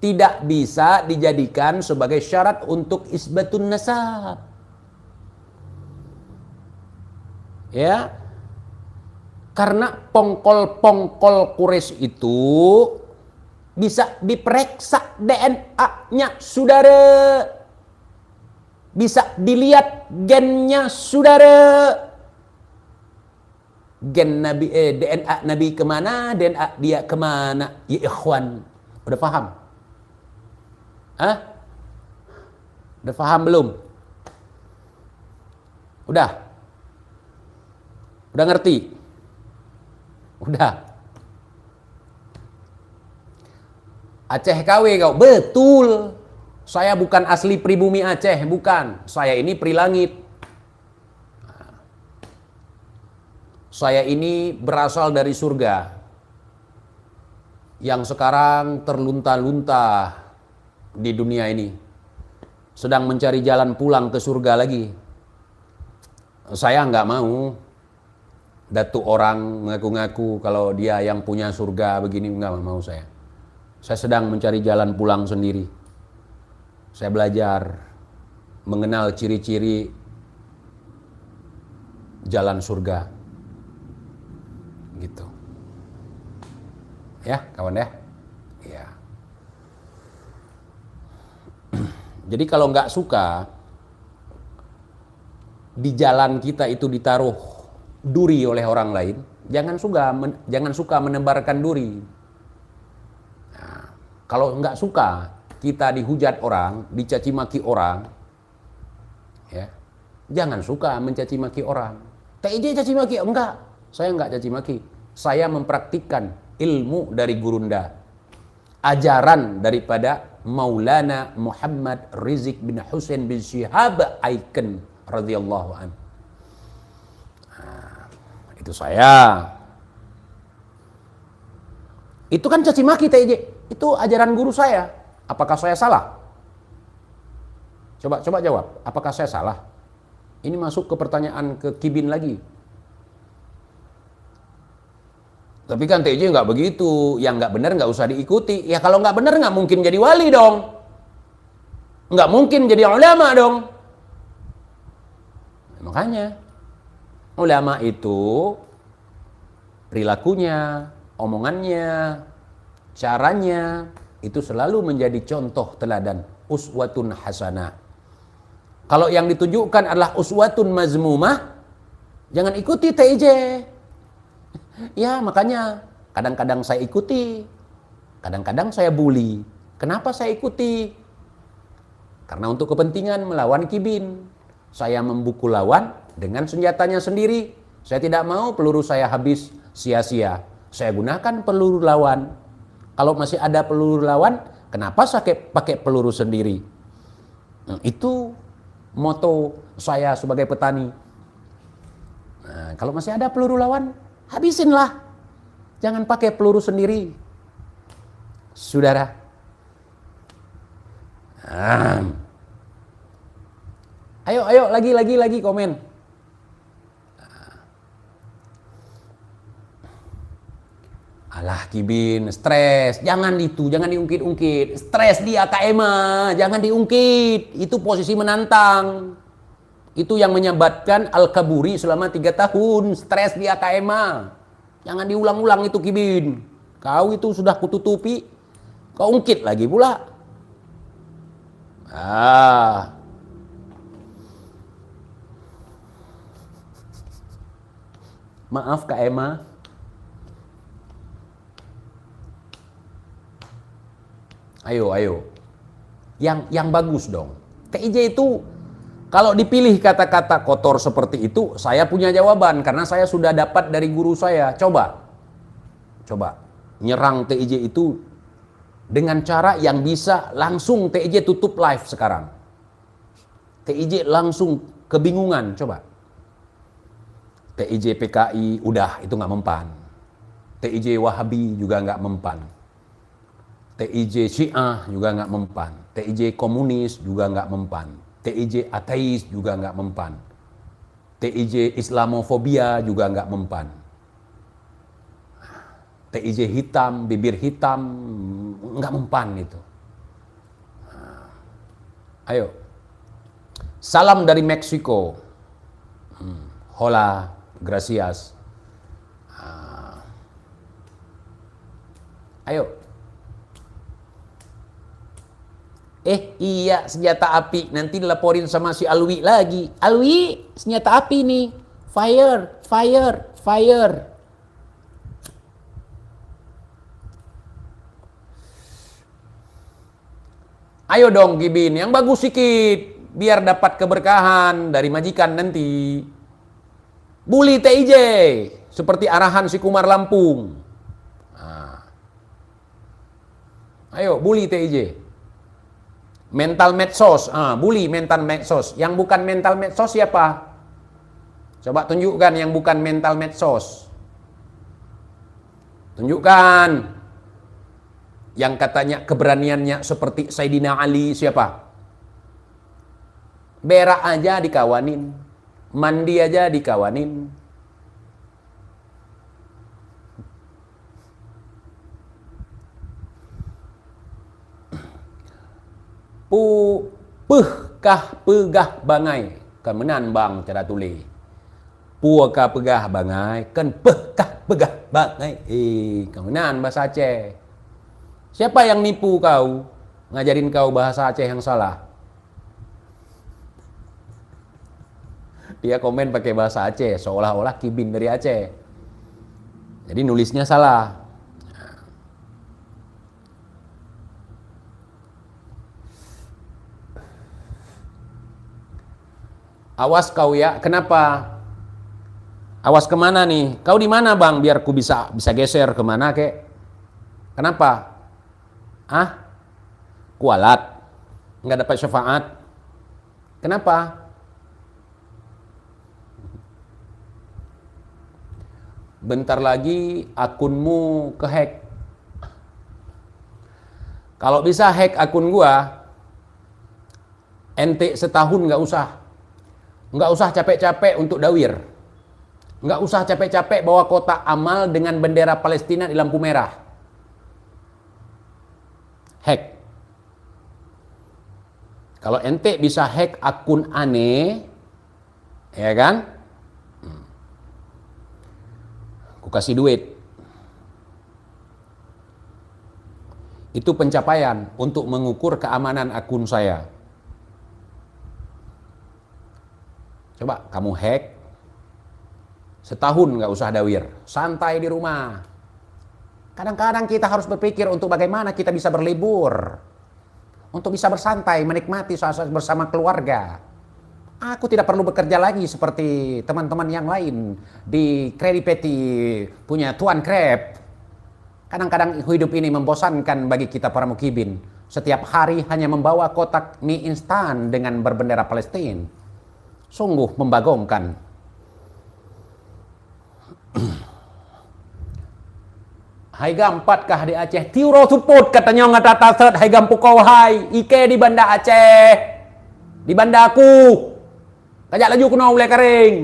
A: tidak bisa dijadikan sebagai syarat untuk isbatun nasab. Ya, karena pongkol-pongkol Quraisy itu bisa diperiksa DNA-nya, saudara. Bisa dilihat gennya, saudara. Gen Nabi, DNA Nabi kemana, DNA dia kemana? Ya ikhwan, udah paham? Hah? Udah paham belum? Udah? Udah ngerti? Udah. Aceh KW kau? Betul. Saya bukan asli pribumi Aceh, bukan. Saya ini Prilangit. Saya ini berasal dari surga yang sekarang terlunta-lunta di dunia ini, sedang mencari jalan pulang ke surga lagi. Saya nggak mau datuk orang ngaku-ngaku kalau dia yang punya surga begini, nggak mau saya. Saya sedang mencari jalan pulang sendiri. Saya belajar mengenal ciri-ciri jalan surga. Gitu. Ya, kawan ya. Ya. Jadi kalau nggak suka di jalan kita itu ditaruh duri oleh orang lain, jangan suka menebarkan duri. Nah, kalau nggak suka kita dihujat orang, dicaci maki orang, ya, jangan suka mencaci maki orang. TIJ caci maki? Enggak, saya enggak caci maki. Saya mempraktikkan ilmu dari gurunda, ajaran daripada Maulana Muhammad Rizik bin Husain bin Syihab Aiken radhiyallahu an. Nah, itu saya. Itu kan caci maki TIJ. Itu ajaran guru saya. Apakah saya salah? Coba jawab. Apakah saya salah? Ini masuk ke pertanyaan ke Kibin lagi. Tapi kan TJ nggak begitu, yang nggak benar nggak usah diikuti. Ya kalau nggak benar nggak mungkin jadi wali dong, nggak mungkin jadi ulama dong. Makanya ulama itu perilakunya, omongannya, caranya itu selalu menjadi contoh teladan, uswatun hasanah. Kalau yang ditunjukkan adalah uswatun mazmumah, jangan ikuti TJ. Ya makanya kadang-kadang saya ikuti, kadang-kadang saya bully. Kenapa saya ikuti? Karena untuk kepentingan melawan Kibin. Saya membukul lawan dengan senjatanya sendiri. Saya tidak mau peluru saya habis sia-sia. Saya gunakan peluru lawan. Kalau masih ada peluru lawan, kenapa saya pakai peluru sendiri? Nah, itu moto saya sebagai petani. Nah, kalau masih ada peluru lawan, habisinlah. Jangan pakai peluru sendiri. Saudara. Ayo lagi komen. Alah Kibin, stres. Jangan diungkit-ungkit. Stres di AKM, jangan diungkit. Itu posisi menantang. Itu yang menyebabkan Al-Kaburi selama 3 tahun stres di AKM. Jangan diulang-ulang itu Kibin. Kau itu sudah kututupi, kau ungkit lagi pula. Maaf Kak Emma. Ayo. Yang bagus dong. TIJ itu kalau dipilih kata-kata kotor seperti itu, saya punya jawaban karena saya sudah dapat dari guru saya. Coba nyerang TIJ itu dengan cara yang bisa langsung TIJ tutup live sekarang. TIJ langsung kebingungan, coba. TIJ PKI udah itu nggak mempan. TIJ Wahabi juga nggak mempan. TIJ Syiah juga nggak mempan. TIJ komunis juga nggak mempan. TIJ ateis juga nggak mempan. TIJ Islamofobia juga nggak mempan. TIJ hitam, bibir hitam, nggak mempan itu. Ayo. Salam dari Meksiko. Hola, gracias. Ayo. Iya senjata api. Nanti dilaporin sama si Alwi lagi. Alwi, senjata api nih. Fire. Ayo dong Gibin, yang bagus sikit. biar dapat keberkahan dari majikan nanti. Bully TIJ seperti arahan si Kumar Lampung. Nah. Ayo bully TIJ. Mental medsos, bully mental medsos. Yang bukan mental medsos siapa? Coba tunjukkan yang bukan mental medsos. Tunjukkan. Yang katanya keberaniannya seperti Sayyidina Ali siapa? Berak aja dikawanin. Mandi aja dikawanin. Pehkah pegah bangai. Kemenan bang cara tulis. Puakah pegah bangai. Kan pehkah pegah bangai. Kemenan bahasa Aceh. Siapa yang nipu kau? Ngajarin kau bahasa Aceh yang salah. Dia komen pakai bahasa Aceh, seolah-olah Kibin dari Aceh. Jadi nulisnya salah. Awas kau ya, kenapa? Awas kemana nih? Kau di mana bang? Biar ku bisa geser kemana kek? Kenapa? Kualat? Nggak dapat syafaat? Kenapa? Bentar lagi akunmu kehack. Kalau bisa hack akun gua, ente setahun nggak usah capek-capek untuk dawir, nggak usah capek-capek bawa kotak amal dengan bendera Palestina di lampu merah. Hack. Kalau ente bisa hack akun aneh, ya kan? Aku kasih duit. Itu pencapaian untuk mengukur keamanan akun saya. Coba kamu hack, setahun nggak usah dawir, santai di rumah. Kadang-kadang kita harus berpikir untuk bagaimana kita bisa berlibur, untuk bisa bersantai, menikmati saat-saat bersama keluarga. Aku tidak perlu bekerja lagi seperti teman-teman yang lain di Kredipeti punya Tuan Krep. Kadang-kadang hidup ini membosankan bagi kita para mukibin. Setiap hari hanya membawa kotak mie instan dengan berbendera Palestina. Sungguh membagongkan. Hai gampatkah di Aceh? Tiuro suput katanya ngata taset hai gampu kau hai. Ike di Banda Aceh. Di Banda aku. Kajak laju kena ulai kering.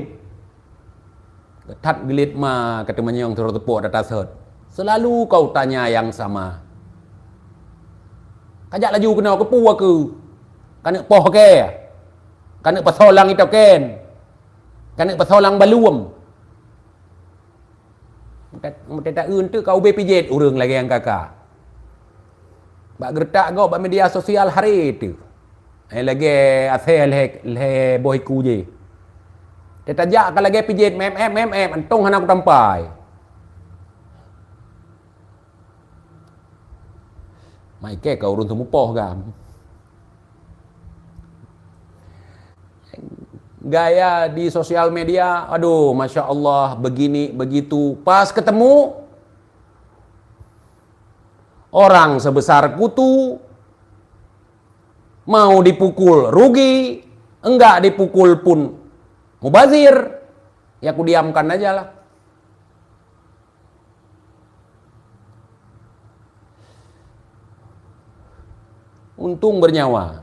A: Ketat gelit ma kata menyong tiuro suput data set. Selalu kau tanya yang sama. Kajak laju kena kepu aku. Kana poh ke. Kana pasolang itu ken. Kana pasolang baluam. Mata tu kau BPJ urang lagi yang kakak. Bak gertak kau bak media sosial hari itu. Lagi asal le boyku je. Tetajak kalau lagi PJ antung hana aku tampai. Mai ke kau urun temu poh gam. Gaya di sosial media, aduh, masya Allah, begini, begitu. Pas ketemu orang sebesar kutu, mau dipukul rugi, enggak dipukul pun mubazir, ya aku diamkan aja lah. Untung bernyawa.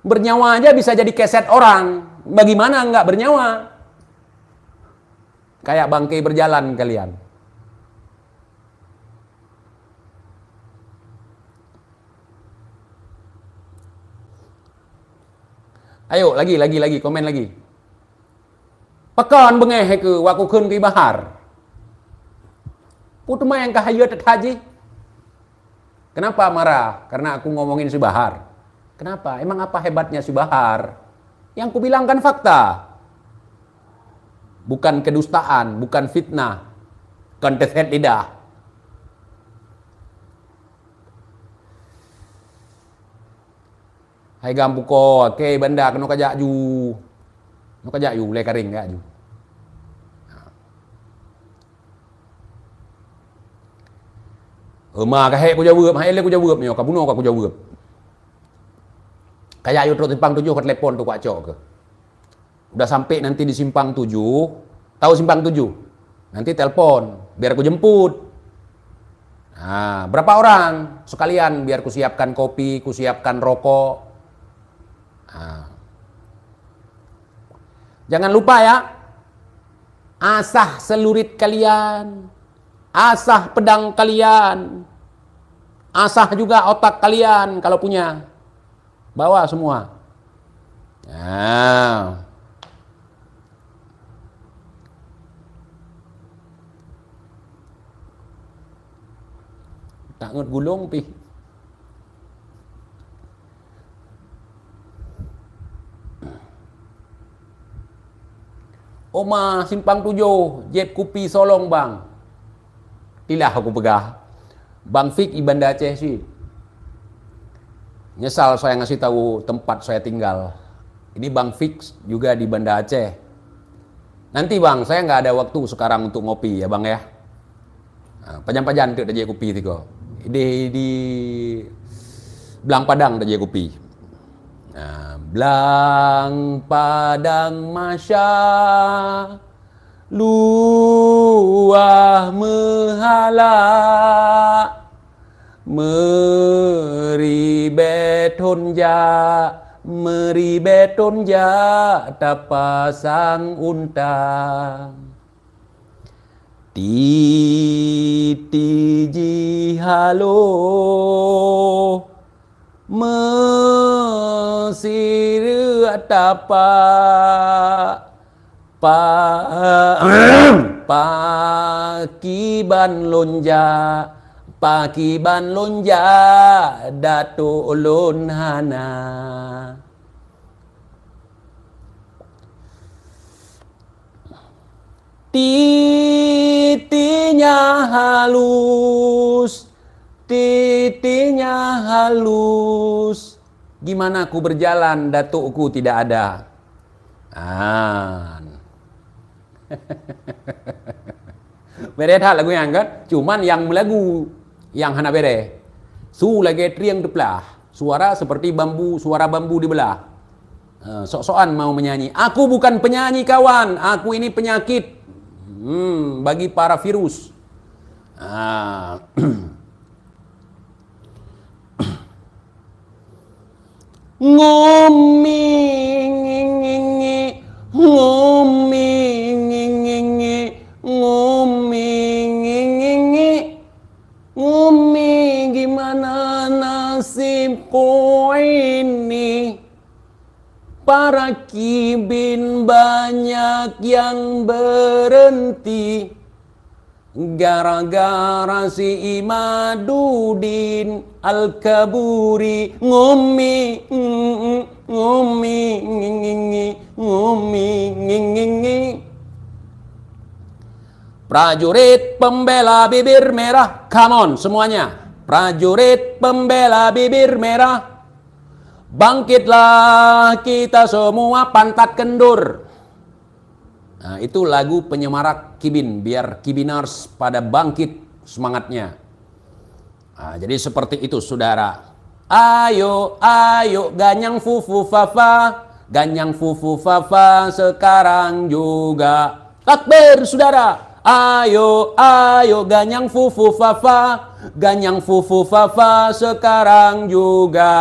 A: Bernyawa aja bisa jadi keset orang. Bagaimana enggak bernyawa? Kayak bangkai berjalan kalian. Ayo lagi, komen lagi. Pekan bengeh ke waku kun ke bahar. Putu yang kahayat haji. Kenapa marah? Karena aku ngomongin si Bahar. Kenapa? Emang apa hebatnya si Bahar? Yang kubilang kan fakta. Bukan kedustaan, bukan fitnah. Konteset lidah. Hai gampu ko, ke banda kena kajak ju. Kena kajak ju, le karing kajak ju. Ma ka he ku jawab, hai le ku jawab nyo, ka buno ka ku jawab. Kayak ayo terus simpang 7 ke telepon tuh Pak Cok ke. Udah sampai nanti di simpang 7, tahu simpang 7? Nanti telepon, biar aku jemput. Nah, berapa orang? Sekalian biar ku siapkan kopi, ku siapkan rokok. Nah. Jangan lupa ya, asah celurit kalian, asah pedang kalian, asah juga otak kalian kalau punya. Bawa semua. Nah. Tak ngut gulung pi. Oma simpang 7, Jeb Kupi Solong bang. Tilah aku pegah. Bang Fik di Banda Aceh sih. Nyesal saya ngasih tahu tempat saya tinggal. Ini Bang Fix juga di Banda Aceh. Nanti bang, saya nggak ada waktu sekarang untuk ngopi ya bang ya. Nah, pajan-pajan tuh ada kopi tiga. Di Belang Padang ada kopi. Nah, Belang Padang Masya luah mehala. Meribet honja tapasang unta titi halo mesir tapa pakiban lonja Pakiban lonja dato ulun hana. Titinya halus, titinya halus. Gimana aku berjalan, datukku tidak ada. Bere hal lagu yang kan, cuman yang lagu yang hana bere. Su lagi triang depelah, suara seperti bambu, suara bambu dibelah. Sok-sokan mau menyanyi. Aku bukan penyanyi kawan, aku ini penyakit. Bagi para virus. Ngumi gimana nasibku ini, para kibin banyak yang berhenti gara-gara si Imadudin Al-Kaburi ngumi prajurit pembela bibir merah, come on semuanya. Prajurit pembela bibir merah, bangkitlah kita semua pantat kendur. Nah, itu lagu penyemarak Kibin, biar Kibinars pada bangkit semangatnya. Nah, jadi seperti itu saudara. Ayo, ayo ganyang fufu fafa, ganyang fufu fafa sekarang juga. Takbir saudara. Ayo, ayo ganyang fufu fafa, ganyang fufu fafa sekarang juga.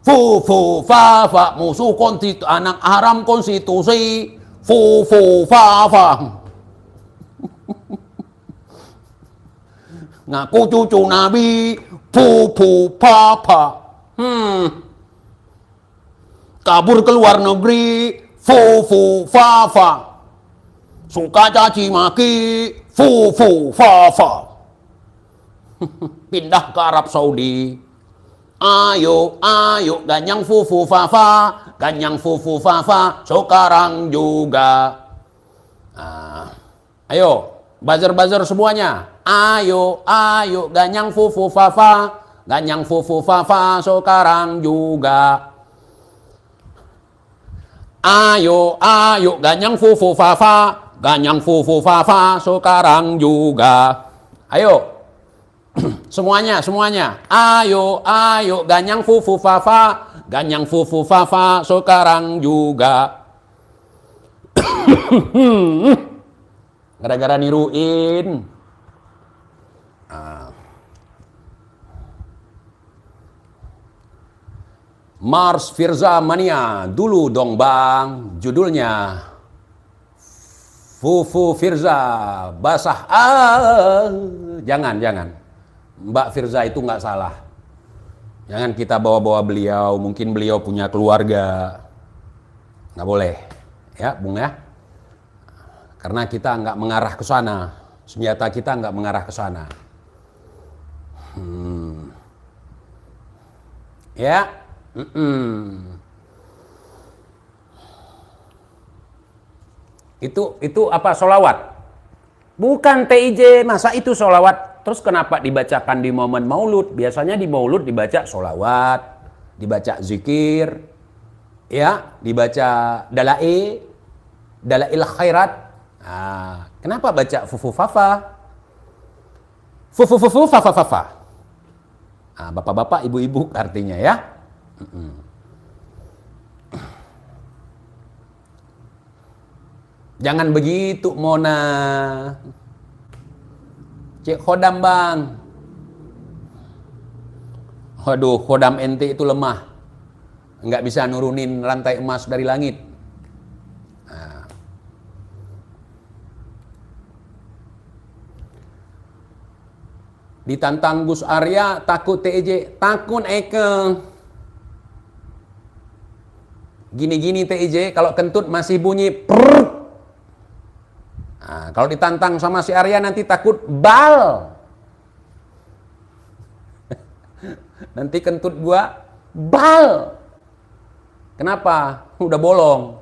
A: Fufu fafa musuh konstitusi, anak haram konstitusi. Fufu fafa ngaku cucu nabi. Fufu fafa kabur ke luar negeri. Fufu fafa suka caci maki. Fufu fafa pindah ke Arab Saudi. Ayo, ayo ganyang fufu fafa, ganyang fufu fafa sekarang juga. Ayo, buzzer-buzzer semuanya. Ayo, ayo ganyang fufu fafa, ganyang fufu fafa sekarang juga. Ayo, ayo, ganyang fufu fafa, ganyang fufu fafa, sekarang juga. Ayo, semuanya, semuanya. Ayo, ayo, ganyang fufu fafa, ganyang fufu fafa, sekarang juga. Gara-gara niruin. Mars Firza Mania, dulu dong bang, judulnya Fufu Firza, basah. Jangan, jangan. Mbak Firza itu nggak salah. Jangan kita bawa-bawa beliau, mungkin beliau punya keluarga. Nggak boleh, ya Bung ya. Karena kita nggak mengarah ke sana. Senjata kita nggak mengarah ke sana. Ya. Itu apa, solawat? Bukan TIJ, masa itu solawat? Terus kenapa dibacakan di momen maulud? Biasanya di maulud dibaca solawat, dibaca zikir, ya, dibaca dalail khairat. Nah, kenapa baca fufu fafa? Fufu fufu fafa fafa. Nah, bapak-bapak, ibu-ibu artinya ya. Jangan begitu Mona. Cek khodam bang. Waduh, khodam ente itu lemah. Nggak bisa nurunin rantai emas dari langit. Nah. Ditantang Gus Arya, takut TIJ. Takut Eke. Gini-gini TIJ, kalau kentut masih bunyi prrrr. Nah, kalau ditantang sama si Arya nanti takut bal. Nanti kentut gua bal. Kenapa? Udah bolong.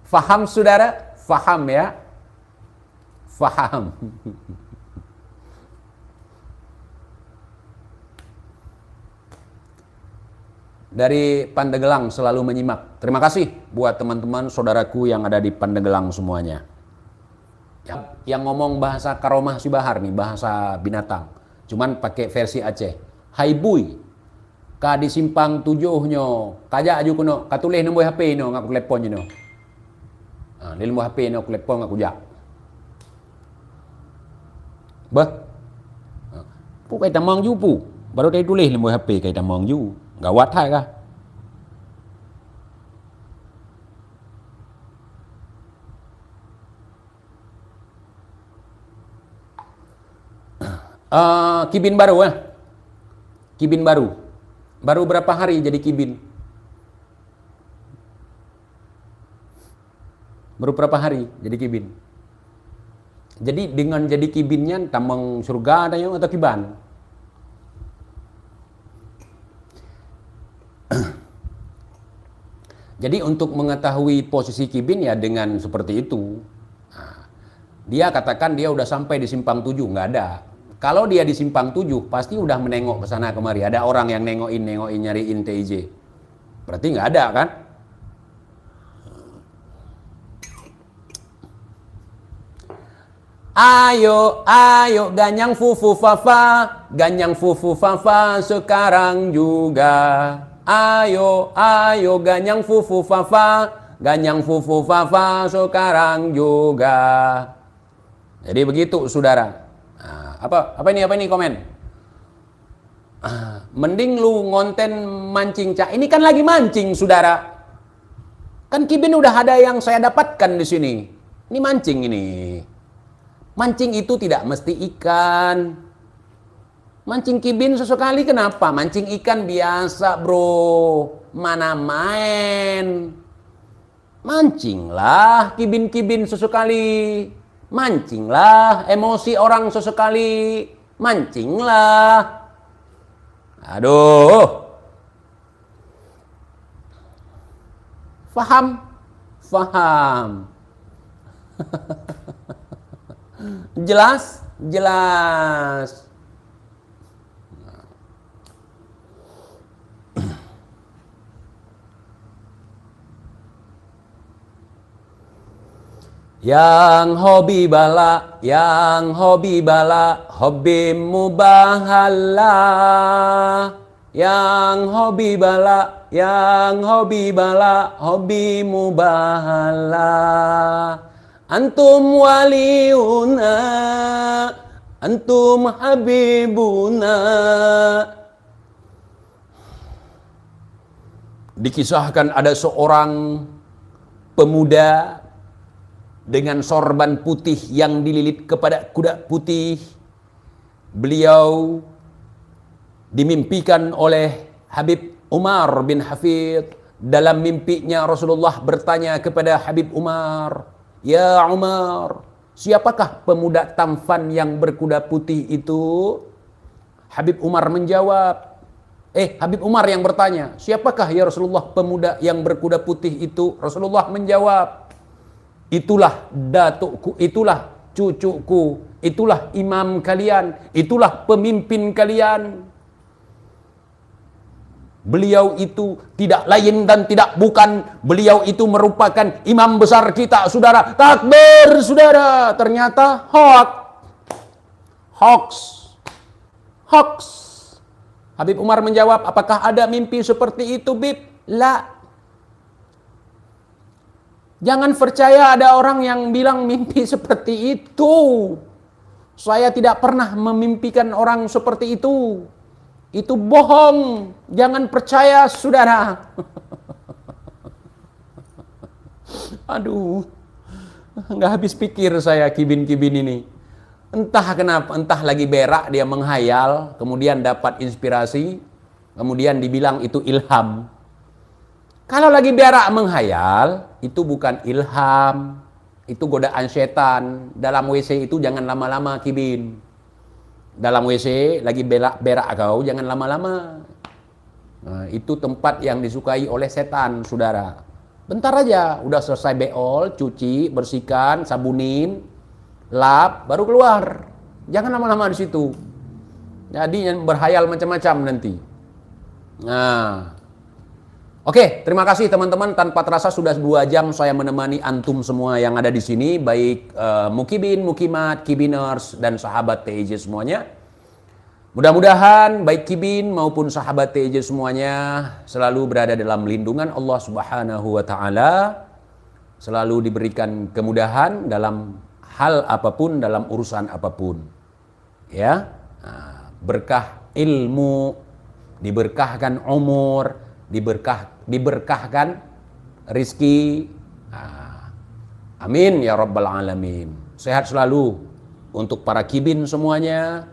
A: Faham saudara? Faham ya? Faham. Dari Pandeglang selalu menyimak. Terima kasih buat teman-teman saudaraku yang ada di Pandeglang semuanya. Yang ngomong bahasa Karomah Sibahar nih, bahasa binatang. Cuman pakai versi Aceh. Hai bui, ka di simpang 7 nyo, kaja aju kuno, katulih nombor HP no, ngaku telepon no. Nah, di nombor HP no, telepon ngaku jak. Bah, pu kay tamang ju pu, baru tay tulis nombor HP kay tamang ju. Gawat hai kah? Kibin baru ya? Kibin baru. Baru berapa hari jadi kibin? Baru berapa hari jadi kibin? Jadi dengan jadi kibinnya tamang surga ada yang atau kiban? Jadi untuk mengetahui posisi kibin ya dengan seperti itu. Nah, dia katakan dia udah sampai di simpang 7, nggak ada. Kalau dia di simpang 7 pasti udah menengok ke sana kemari. Ada orang yang nengokin nyariin TIJ. Berarti nggak ada kan? Ayo, ayo, ganyang fufu fafa, ganyang fufu fafa sekarang juga. Ayo, ayo, ganyang fufu fafa, ganyang fufu fafa sekarang juga. Jadi begitu, saudara. Nah, apa ini komen? Mending lu ngonten mancing cak. Ini kan lagi mancing, saudara. Kan kibin udah ada yang saya dapatkan di sini. Ini mancing ini. Mancing itu tidak mesti ikan. Mancing kibin sesekali kenapa? Mancing ikan biasa bro. Mana main. Mancinglah kibin-kibin sesekali. Mancinglah emosi orang sesekali. Mancinglah. Aduh. Faham? Faham. Jelas? Jelas. Yang hobi bala, hobimu bahala. Yang hobi bala, hobimu bahala. Antum waliuna, antum habibuna. Dikisahkan ada seorang pemuda dengan sorban putih yang dililit kepada kuda putih. Beliau dimimpikan oleh Habib Umar bin Hafid. Dalam mimpinya Rasulullah bertanya kepada Habib Umar, "Ya Umar, siapakah pemuda tampan yang berkuda putih itu?" Habib Umar menjawab, Habib Umar yang bertanya, "Siapakah ya Rasulullah pemuda yang berkuda putih itu?" Rasulullah menjawab, "Itulah datukku, itulah cucuku, itulah imam kalian, itulah pemimpin kalian." Beliau itu tidak lain dan tidak bukan, beliau itu merupakan imam besar kita, saudara. Takbir, saudara. Ternyata hoax. Habib Umar menjawab, "Apakah ada mimpi seperti itu, Bib?" La. Jangan percaya ada orang yang bilang mimpi seperti itu. Saya tidak pernah memimpikan orang seperti itu. Itu bohong. Jangan percaya, saudara. Aduh, nggak habis pikir saya kibin-kibin ini. Entah kenapa, entah lagi berak dia menghayal, kemudian dapat inspirasi, kemudian dibilang itu ilham. Kalau lagi berak menghayal, itu bukan ilham, itu godaan setan. Dalam WC itu jangan lama-lama, kibin. Dalam WC lagi berak kau, jangan lama-lama. Nah, itu tempat yang disukai oleh setan, saudara. Bentar aja, udah selesai beol, cuci, bersihkan, sabunin, lap, baru keluar. Jangan lama-lama di situ. Jadi yang berhayal macam-macam nanti. Nah, oke, terima kasih teman-teman. Tanpa terasa sudah 2 jam saya menemani antum semua yang ada di sini, baik mukibin, mukimat, kibiners, dan sahabat TIJ semuanya. Mudah-mudahan baik kibin maupun sahabat TIJ semuanya selalu berada dalam lindungan Allah Subhanahu wa taala, selalu diberikan kemudahan dalam hal apapun, dalam urusan apapun. Ya. Nah, berkah ilmu, diberkahkan umur, diberkahkan rizki. Amin ya rabbal alamin. Sehat selalu untuk para kibin semuanya,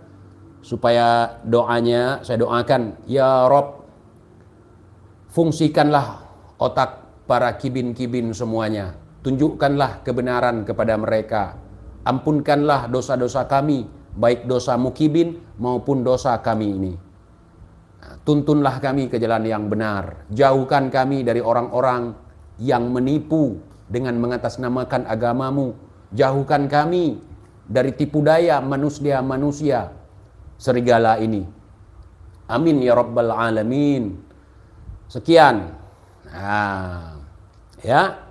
A: supaya doanya saya doakan, ya Rob, fungsikanlah otak para kibin-kibin semuanya, tunjukkanlah kebenaran kepada mereka, ampunkanlah dosa-dosa kami, baik dosa mukibin maupun dosa kami ini. Tuntunlah kami ke jalan yang benar. Jauhkan kami dari orang-orang yang menipu dengan mengatasnamakan agamamu. Jauhkan kami dari tipu daya manusia serigala ini. Amin ya rabbal alamin. Sekian. Ya.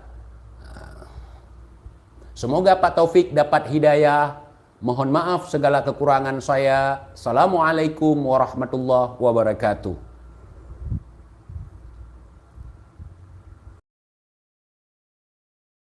A: Semoga Pak Taufik dapat hidayah. Mohon maaf segala kekurangan saya. Assalamualaikum warahmatullahi wabarakatuh.